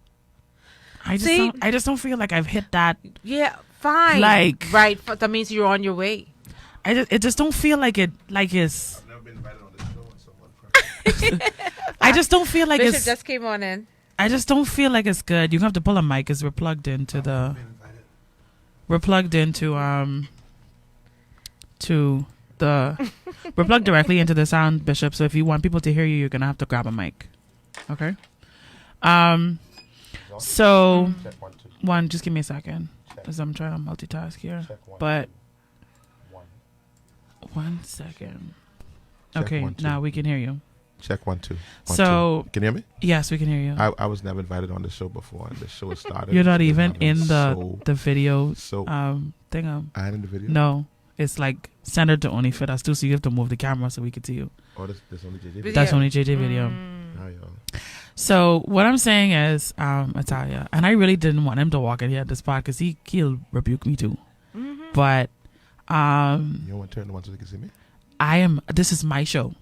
I just don't feel like I've hit that. Yeah, fine. Like, right, that means you're on your way. It just don't feel like it. Like it's. I've never been invited on this show, so I just don't feel like Bishop it's. just came on in. I just don't feel like it's good. You have to pull a mic because we're plugged into the. We're plugged into we're plugged directly into the sound, Bishop. So if you want people to hear you, you're gonna have to grab a mic. Okay. So one, just give me a second, because I'm trying to multitask here. But 1 second. Okay, now we can hear you. Check 1 2. So 2. Can you hear me? Yes, we can hear you. I was never invited on the show before, and the show started. You're not even in the video thing. I am in the video. No, it's like centered to only fit us too, so you have to move the camera so we can see you. Oh, that's only JJ video. That's only JJ video. So what I'm saying is, Italia, and I really didn't want him to walk in here at this spot because he'll rebuke me too. But you don't want to turn the one so they can see me? This is my show.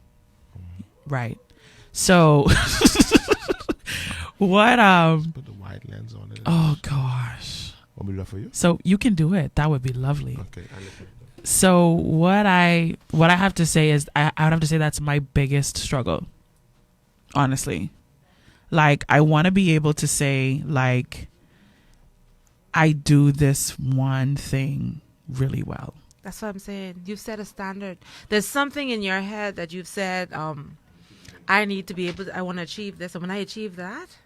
Right. So what put the wide lens on it. Oh gosh. Want me to do that for you? So you can do it. That would be lovely. Okay, I'll let you. So what I have to say is I would have to say that's my biggest struggle. Honestly. Like, I want to be able to say, like, I do this one thing really well. That's what I'm saying. You've set a standard. There's something in your head that you've said, I need to be able to, I want to achieve this. And when I achieve that,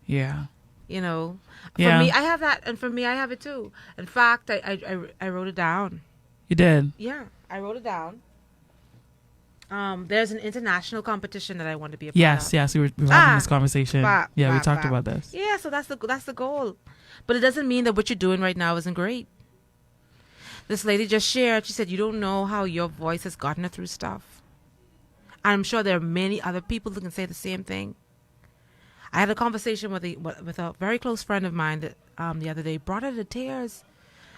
yeah, for me, I have that. And for me, I have it too. In fact, I wrote it down. You did? Yeah, I wrote it down. There's an international competition that I want to be a part of. Yes, we were having this conversation. We talked about this. Yeah, so that's the goal. But it doesn't mean that what you're doing right now isn't great. This lady just shared, she said, you don't know how your voice has gotten her through stuff. I'm sure there are many other people who can say the same thing. I had a conversation with a very close friend of mine that the other day, brought her to tears.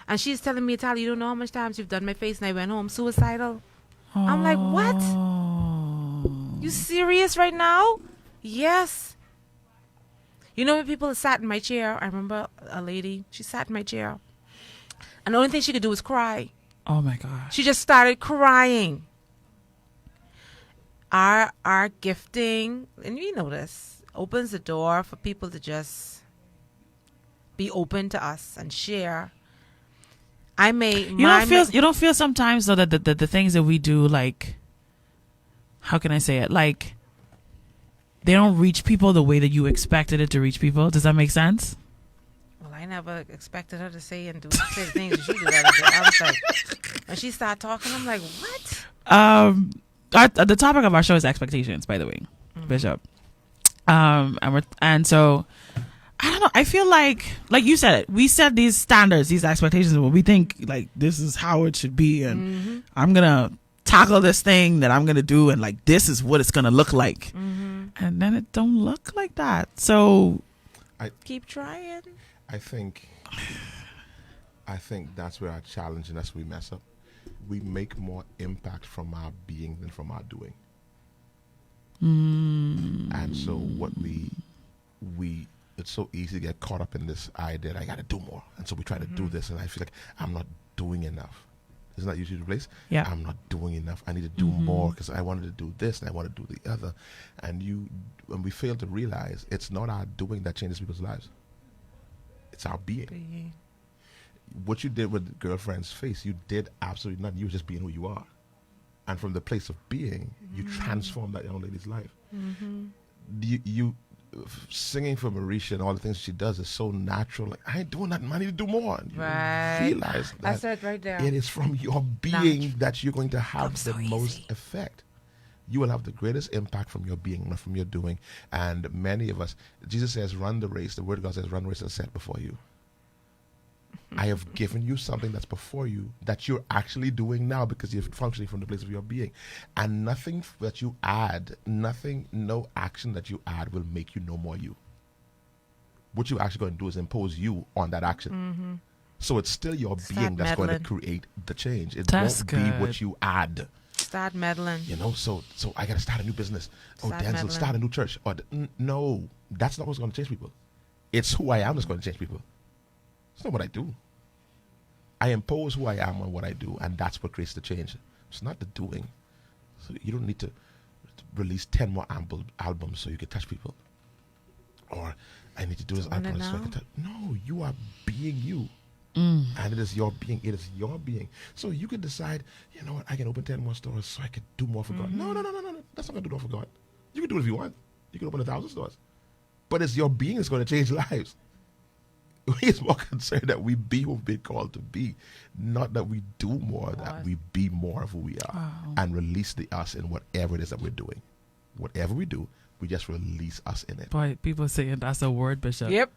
And she's telling me, Tali, you don't know how much times you've done my face, and I went home suicidal. I'm like, what? You serious right now? Yes. You know when people sat in my chair, I remember a lady, she sat in my chair. And the only thing she could do was cry. Oh my gosh. She just started crying. Our gifting, and you know this, opens the door for people to just be open to us and share. You don't feel sometimes though that the things that we do, like, how can I say it? Like, they don't reach people the way that you expected it to reach people. Does that make sense? Well, I never expected her to say the things she did. I was like, when she started talking, I'm like, what? The topic of our show is expectations, by the way, Bishop. And so I don't know. I feel like you said, we set these standards, these expectations, when we think like this is how it should be, and I'm gonna tackle this thing that I'm gonna do, and like this is what it's gonna look like, and then it don't look like that. So keep trying. I think that's where our challenge, and that's where we mess up. We make more impact from our being than from our doing. And so what we it's so easy to get caught up in this idea that I got to do more. And so we try to do this, and I feel like I'm not doing enough. Isn't that usually the place? Yeah. I'm not doing enough. I need to do more because I wanted to do this and I want to do the other. And when we fail to realize it's not our doing that changes people's lives. It's our being. What you did with girlfriend's face, you did absolutely nothing. You were just being who you are. And from the place of being, you transformed that young lady's life. You singing for Mericha and all the things she does is so natural. Like, I ain't doing nothing. I need to do more. And you realize that I said right there. it is from your being that you're going to have the most effect. You will have the greatest impact from your being, not from your doing. And many of us, Jesus says, run the race. The word of God says, run the race that's set before you. I have given you something that's before you that you're actually doing now because you're functioning from the place of your being. And nothing that you add, no action that you add will make you no more you. What you're actually going to do is impose you on that action. So it's still your being that's going to create the change. It won't be what you add. Start meddling. So I got to start a new business. Denzel, start a new church. No, that's not what's going to change people. It's who I am that's going to change people. It's not what I do. I impose who I am on what I do, and that's what creates the change. It's not the doing. So you don't need to release 10 more albums so you can touch people. Or I need to do this album so I can touch. No, you are being you. And it is your being. It is your being. So you can decide, you know what, I can open 10 more stores so I can do more for God. No. That's not going to do more for God. You can do it if you want. You can open 1,000 stores. But it's your being that's going to change lives. He's more concerned that we be who we've been called to be, not that we do more, that we be more of who we are and release the us in whatever it is that we're doing. Whatever we do, we just release us in it. Boy, people saying that's a word, Bishop. Yep.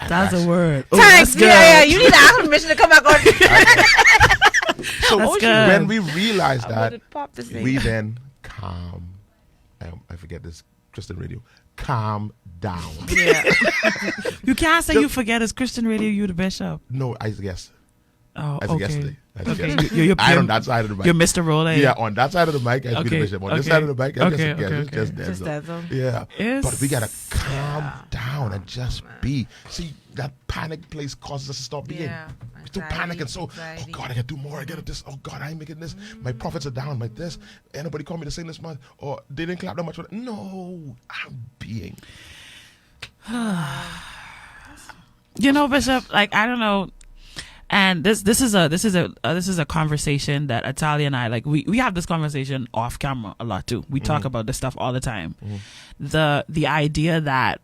That's a word. Oh, thanks. Yeah. You need to ask permission to come back on. So when we realize that, we then calm. I forget this Christian radio. Calm down. Yeah. You can't say you forget it's Christian radio, you the bishop. No, I guess. Oh, I think yesterday. You're on that side of the mic. You're Mr. Rolling. Yeah, on that side of the mic, I be the bishop. On this side of the mic, I just Denzel. Yeah. But we got to calm down and just be. See, that panic place causes us to stop being. Yeah. We still panic and oh God, I got to do more. I got to this. Oh God, I ain't making this. My profits are down like this. Anybody call me to sing this month? Or they didn't clap that much. No, I'm being. Bishop, like, I don't know. And this is a conversation that Italia and I, like, we have this conversation off camera a lot too. We talk about this stuff all the time. The idea that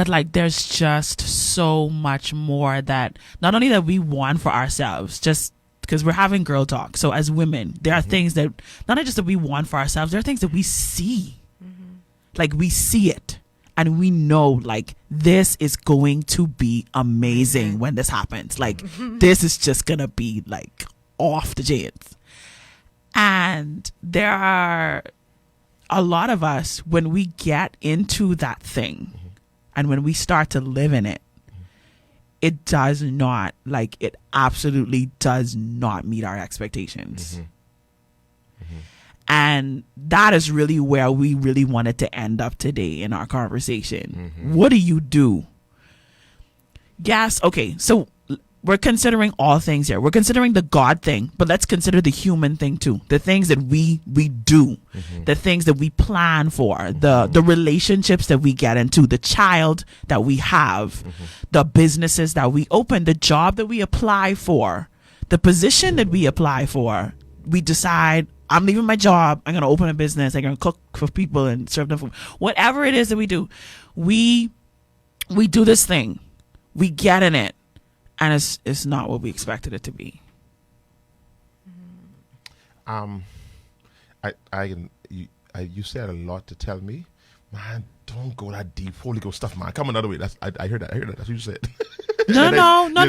like there's just so much more that not only that we want for ourselves, just because we're having girl talk. So as women, there are things that not just that we want for ourselves, there are things that we see. Like, we see it. And we know, like, this is going to be amazing when this happens. Like, this is just going to be, like, off the chains. And there are a lot of us, when we get into that thing and when we start to live in it, it does not, like, it absolutely does not meet our expectations. And that is really where we really wanted to end up today in our conversation. What do you do? Yes, okay, so we're considering all things here. We're considering the God thing, but let's consider the human thing too. The things that we do, the things that we plan for, the relationships that we get into, the child that we have, the businesses that we open, the job that we apply for, the position that we apply for. We decide, I'm leaving my job. I'm going to open a business. I'm going to cook for people and serve them food. Whatever it is that we do, we we do this thing, we get in it, and it's not what we expected it to be. You said a lot to tell me, man. Don't go that deep. Holy Ghost stuff, man. Come another way. I heard that. That's what you said. No. Then,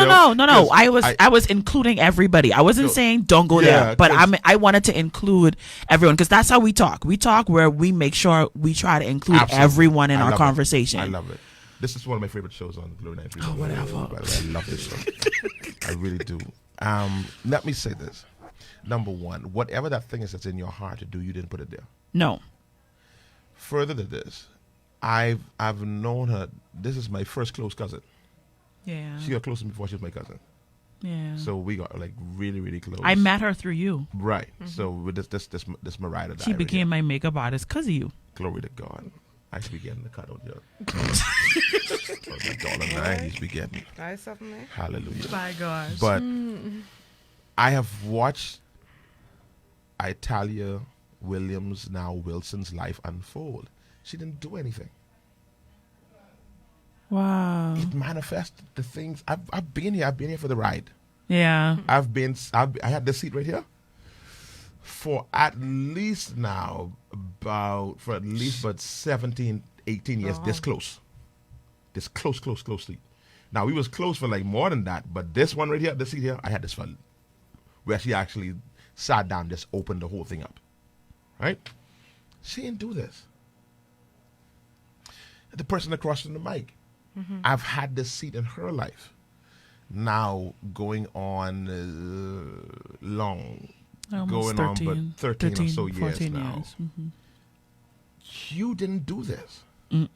I was including everybody. I wasn't saying don't go there, but I wanted to include everyone because that's how we talk. We talk where we make sure we try to include everyone in our conversation. I love it. This is one of my favorite shows on Glory 93. Oh, whatever. By the way, I love this show. I really do. Let me say this. Number one, whatever that thing is that's in your heart to do, you didn't put it there. No. Further to this, I've known her. This is my first close cousin. Yeah. She got close to me before she was my cousin. Yeah. So we got like really, really close. I met her through you. Right. So with this Mericha. She became my makeup artist because of you. Glory to God. I should be getting the cut out here. $1.09 he's be getting. Try something there. Hallelujah. My gosh. But I have watched Italia Williams, now Wilson's life unfold. She didn't do anything. Wow. It manifested the things. I've been here. I've been here for the ride. Yeah. I had this seat right here for at least about 17, 18 years. This close. This close seat. Now we was close for like more than that, but this one right here, this seat here, I had this for where she actually sat down, just opened the whole thing up. Right? She didn't do this. The person across from the mic. I've had this seat in her life. Now going on long. Almost going 13, on but 13 or so years now. Years. Mm-hmm. You didn't do this. Mm.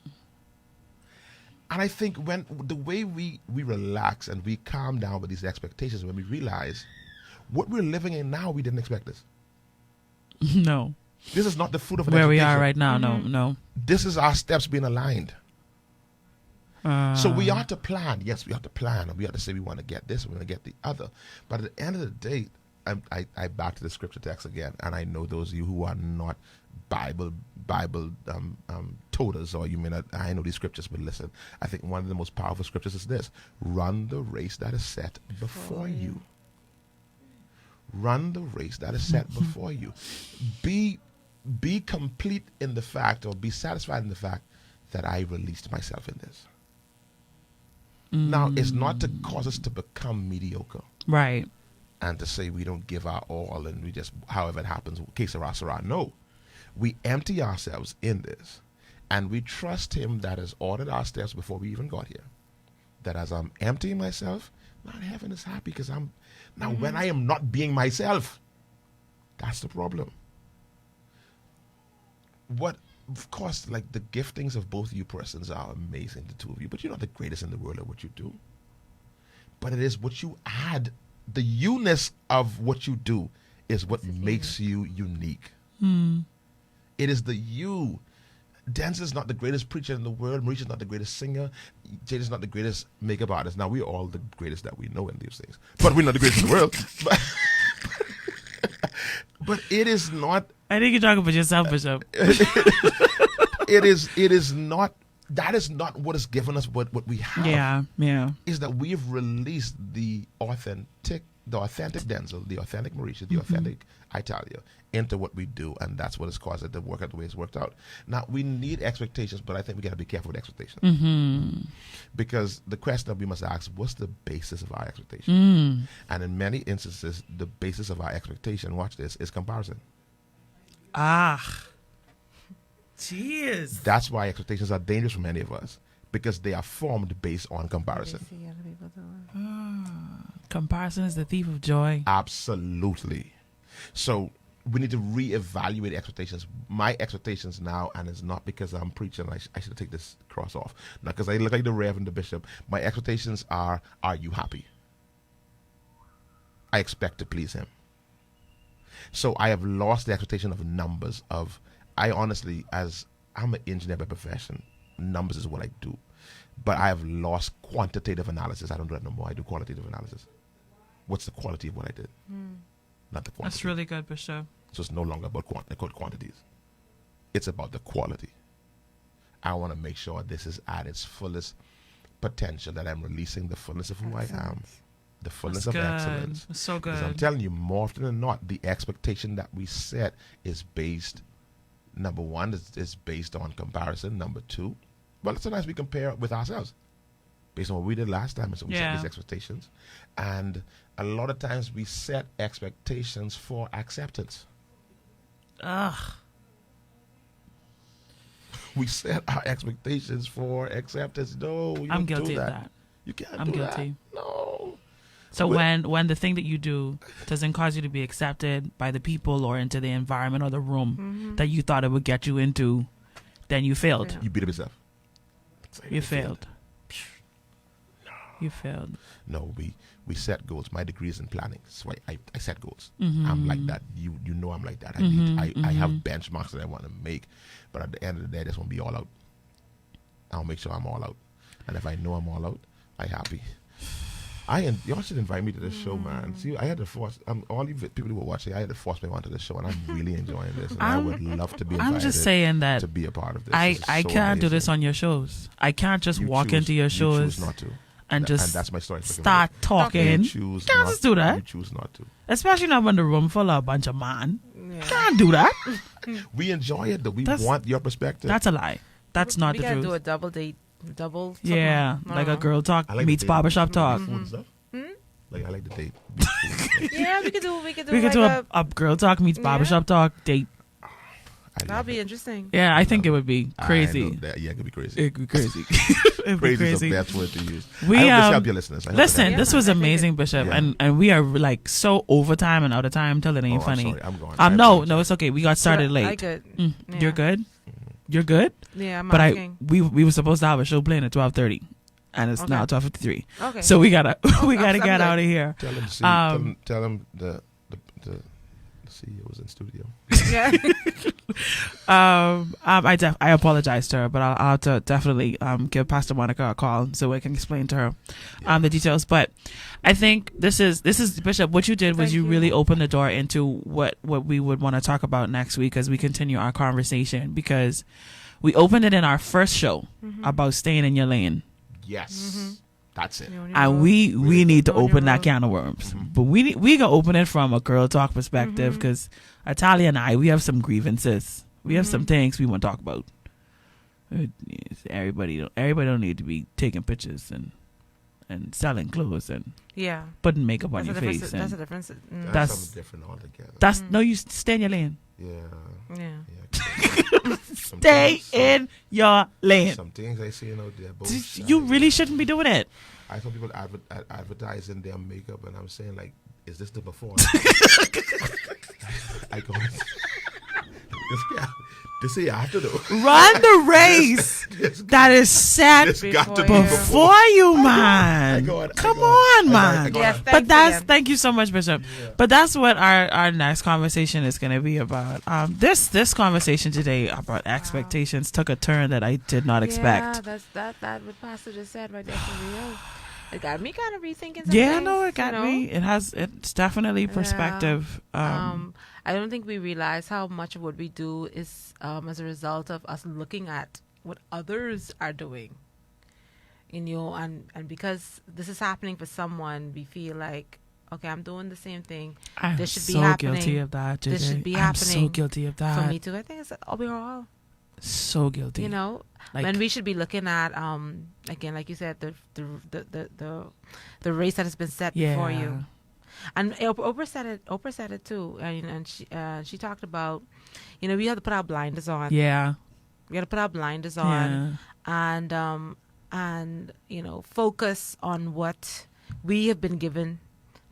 And I think when the way we relax and we calm down with these expectations, when we realize what we're living in now, we didn't expect this. No. This is not the fruit of an where we expectation. are right now. No. This is our steps being aligned. So we ought to plan. Yes, we ought to plan. And we ought to say we want to get this, we want to get the other. But at the end of the day, I back to the scripture text again. And I know those of you who are not Bible toters, or you may not, I know these scriptures, but listen, I think one of the most powerful scriptures is this: run the race that is set before you. Run the race that is set before you. Be complete in the fact, or be satisfied in the fact that I released myself in this. Now, it's not to cause us to become mediocre. Right. And to say we don't give our all and we just, however it happens, que sera, sera. No. We empty ourselves in this, and we trust him that has ordered our steps before we even got here. That as I'm emptying myself, man, heaven is happy because I'm, now when I am not being myself, that's the problem. Of course, like the giftings of both you persons are amazing, the two of you, but you're not the greatest in the world at what you do. But it is what you add, the you-ness of what you do is what makes you unique. It is the you. Denzel's not the greatest preacher in the world. Mericha's not the greatest singer. Jada's not the greatest makeup artist. Now, we're all the greatest that we know in these things. But we're not the greatest in the world. But it is not. I think you're talking about yourself, Bishop. It is not. That is not what has given us what we have. Yeah. Is that we have released the authentic Denzel, the authentic Mericha, the authentic Italia into what we do, and that's what has caused it to work out the way it's worked out. Now, we need expectations, but I think we got to be careful with expectations. Because the question that we must ask, what's the basis of our expectation? And in many instances, the basis of our expectation, watch this, is comparison. Jeez. That's why expectations are dangerous for many of us, because they are formed based on comparison. Comparison is the thief of joy. Absolutely. So we need to reevaluate expectations. My expectations now, and it's not because I'm preaching, I should take this cross off. Not because I look like the Rev and the Bishop. My expectations are you happy? I expect to please him. So I have lost the expectation of numbers. I honestly, as I'm an engineer by profession, numbers is what I do. But I have lost quantitative analysis. I don't do that no more. I do qualitative analysis. What's the quality of what I did? Not the quantity. That's really good, Bishop. So it's no longer about quantities. It's about the quality. I want to make sure this is at its fullest potential, that I'm releasing the fullness of who I am, the fullness That's of good. excellence. That's so good. 'Cause I'm telling you, more often than not, the expectation that we set is based, number one, is based on comparison. Number two, well, sometimes we compare with ourselves based on what we did last time, and so we set these expectations. And a lot of times we set expectations for acceptance. Ugh. We set our expectations for acceptance. No, you I'm don't guilty do of that. that. You can't I'm do guilty. that. No. So Well- when the thing that you do doesn't cause you to be accepted by the people or into the environment or the room that you thought it would get you into, then you failed. Yeah. You beat up yourself. Say You failed. You failed. No, we set goals. My degree is in planning, so I set goals. Mm-hmm. I'm like that. You know I'm like that. I have benchmarks that I want to make, but at the end of the day, I just want to be all out. I'll make sure I'm all out, and if I know I'm all out, I'm happy. Y'all should invite me to this show, man. See, I had to force all you people who were watching. I had to force me onto the show, and I'm really enjoying this. And I would love to be invited. I'm just saying that to be a part of this. I This is so can't do this amazing. on your shows. I can't just You walk choose- into your you shows choose not to, and just that's my story. start talking. You You choose can't not just do that. You choose not to. Especially not when the room full of a bunch of man. Yeah. Can't do that. We enjoy it, though. We That's- want your perspective. That's a lie. That's not we the gotta truth. do a double date, double. something. Yeah, I like don't a know. girl talk I like meets the date. barbershop talk. Food and stuff. Like I like the date. Yeah, we could do. We could like do a girl talk meets Yeah. barbershop talk date. That'll be interesting. Yeah, I think it would be I know crazy. that. Yeah, it could be crazy. It could be crazy. It'd be Crazy is the crazy. best word to use. We, I hope this um, help your listeners. I hope Listen, it help. this was I think amazing, Bishop, Yeah. and we are like so overtime and out of time till it ain't Oh, funny. I'm sorry. I'm going. No, it's okay. We got started I late. good. Mm, Yeah. You're good. You're good. Yeah, I'm But asking. we were supposed to have a show playing at 12:30, and it's Okay. now 12:53. Okay. So we gotta we I'm gotta get good. out of here. Tell him. Tell him the CEO was in studio. yeah. I apologize to her, but I'll have to definitely give Pastor Monica a call so I can explain to her the details. But I think this is Bishop. What you did was Thank you you. really opened the door into what we would want to talk about next week as we continue our conversation, because we opened it in our first show about staying in your lane. Yes, that's it. And we need to Know your open that role. can of worms, but we gonna open it from a girl talk perspective, because Italia and I, we have some grievances. We have some things we want to talk about. Everybody don't need to be taking pictures and selling clothes and Yeah. putting makeup on That's your a difference. face. That's a And difference. That's- something different altogether. that's no, you stay in your lane. Yeah. Yeah. Stay in your lane. Some things I see out there. Both You really shouldn't be doing it. I saw people advertising their makeup, and I'm saying, like, is this the before? I go, this is after though. Run the race that is set This got to be Before before you, man. Come on, man. Yes, But thanks thank you so much, Bishop. But that's what our next conversation is going to be about. This conversation today about expectations took a turn that I did not expect. Yeah, that what Pastor just said right there for real. It got me kind of rethinking some Yeah, things, no, it got you know? me. It's definitely perspective. I don't think we realize how much of what we do is as a result of us looking at what others are doing. You know, and because this is happening for someone, we feel like, okay, I'm doing the same thing. I'm this should be so happening. guilty of that. This JJ. should be I'm so happening guilty of For that. me too, I think we're all, So guilty. you know, Like- and we should be looking at again, like you said, the race that has been set before you. And Oprah said it too, and she talked about, you know, we have to put our blinders on. Yeah. We got to put our blinders on, and you know, focus on what we have been given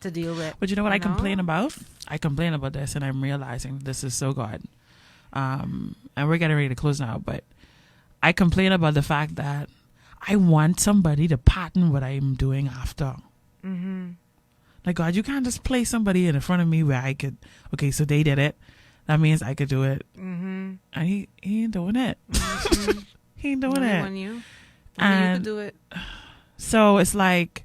to deal with. But you know what I know? complain about? I complain about this, and I'm realizing this is so God. And we're getting ready to close now, but I complain about the fact that I want somebody to pattern what I'm doing after. Mm-hmm. Like, God, you can't just play somebody in front of me where I could, okay, so they did it. That means I could do it. Mm-hmm. And he ain't doing it. He ain't doing it. When you And could do it. so it's like,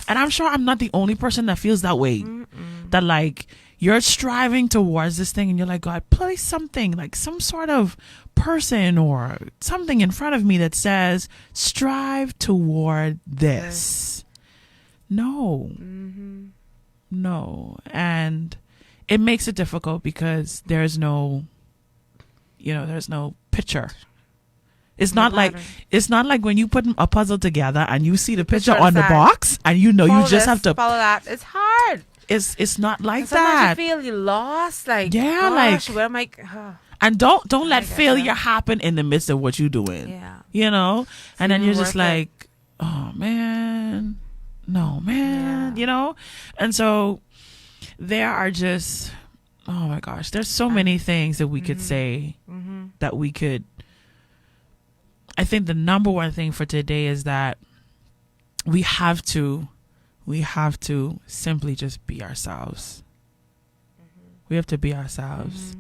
and I'm sure I'm not the only person that feels that way. Mm-mm. That like, you're striving towards this thing and you're like, God, place something, like some sort of person or something in front of me that says strive toward this. No. No. And it makes it difficult because there's no picture. It's not like when you put a puzzle together and you see the picture on the box and you just have to follow that. It's hard. It's not like and sometimes that. you feel you lost. Like, yeah, gosh, like where am I? and don't let failure happen in the midst of what you're doing. Yeah. You know? And then you're just worth like, oh man, no man, you know? And so there are just, oh my gosh, there's so many things that we could say that we could. I think the number one thing for today is that we have to simply just be ourselves. We have to be ourselves.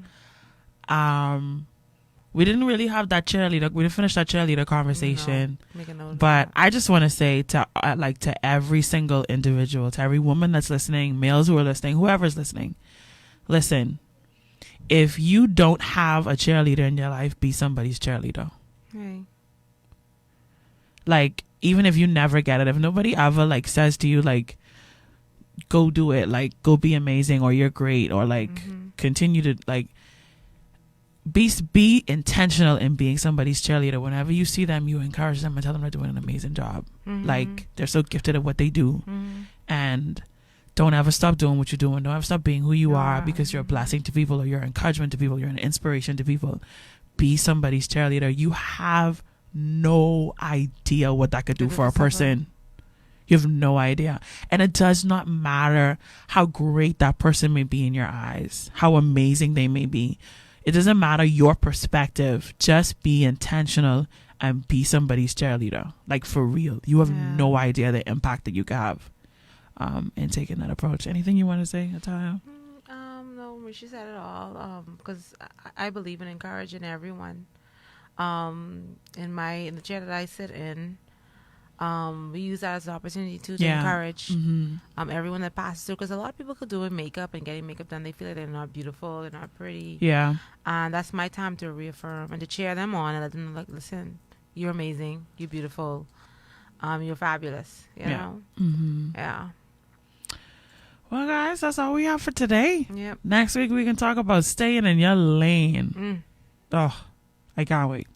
We didn't really have that cheerleader. We didn't finish that cheerleader conversation. No. But I just want to say to every single individual, to every woman that's listening, males who are listening, whoever's listening, listen. If you don't have a cheerleader in your life, be somebody's cheerleader. Right. Like, even if you never get it, if nobody ever like says to you like, go do it, like go be amazing, or you're great, or like continue to like be intentional in being somebody's cheerleader. Whenever you see them, you encourage them and tell them they're doing an amazing job. Like, they're so gifted at what they do. And don't ever stop doing what you're doing. Don't ever stop being who you are, because you're a blessing to people, or you're an encouragement to people, you're an inspiration to people. Be somebody's cheerleader. You have no idea what that could do for a person. You have no idea. And it does not matter how great that person may be in your eyes, how amazing they may be. It doesn't matter your perspective. Just be intentional and be somebody's cheerleader. Like, for real. You have no idea the impact that you can have in taking that approach. Anything you want to say, Italia? No, she said it all. Because I believe in encouraging everyone. In the chair that I sit in, we use that as an opportunity to encourage everyone that passes through, because a lot of people could do makeup and getting makeup done, they feel like they're not beautiful, they're not pretty, and that's my time to reaffirm and to cheer them on and let them know, like, listen, you're amazing, you're beautiful, you're fabulous, you know. Well, guys, that's all we have for today. Yep. Next week we can talk about staying in your lane. Oh, I can't wait.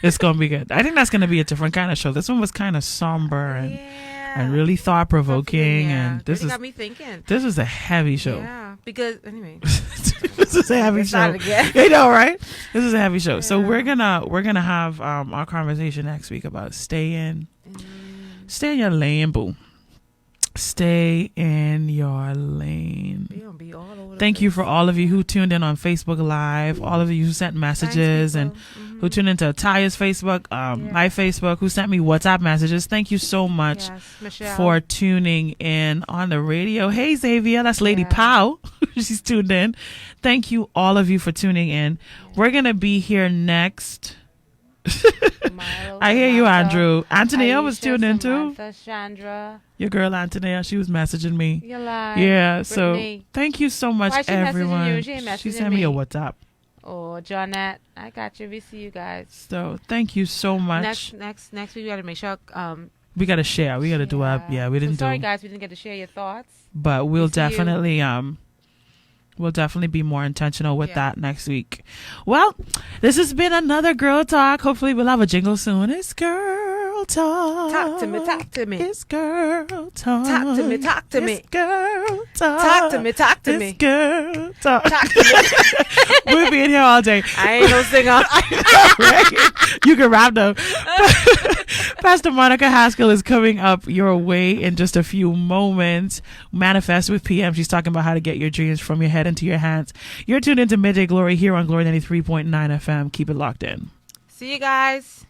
It's gonna be good. I think that's gonna be a different kind of show. This one was kind of somber and really thought provoking. And this got me thinking. This is a heavy show. Yeah, because anyway, this is a heavy show. You know, right? This is a heavy show. Yeah. So we're gonna have our conversation next week about stay in your lane, boo. Stay in your lane. Thank you for all of you who tuned in on Facebook Live, all of you who sent messages and who tuned into Taya's Facebook, my Facebook, who sent me WhatsApp messages. Thank you so much for tuning in on the radio. Hey, Xavier, that's Lady Pow. She's tuned in. Thank you, all of you, for tuning in. We're going to be here next. I hear you, Andrew. Antonia was tuned in too. Chandra. Your girl Antonia, she was messaging me. You're lying. Yeah, Brittany. So thank you so much, everyone. She sent me a WhatsApp. Oh, Johnette, I got you. We see you guys. So thank you so much. Next week we gotta make sure. We gotta share. We gotta do our. Yeah, we didn't do. Sorry, guys, we didn't get to share your thoughts. But we'll definitely We'll definitely be more intentional with that next week. Well, this has been another Girl Talk. Hopefully we'll have a jingle soon. It's Girl Talk. Talk to me, talk to me. It's Girl Talk. Talk to me, talk to me. It's Girl Talk. Talk to me, talk to me. It's Girl Talk. Talk to me. We'll be in here all day. I ain't no singer. Right? You can rap though. Pastor Monica Haskell is coming up your way in just a few moments. Manifest with PM. She's talking about how to get your dreams from your head into your hands. You're tuned into Midday Glory here on Glory 93.9 FM. Keep it locked in. See you guys.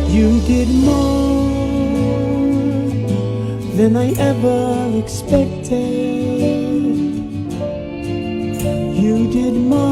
You did more than I ever expected. You did more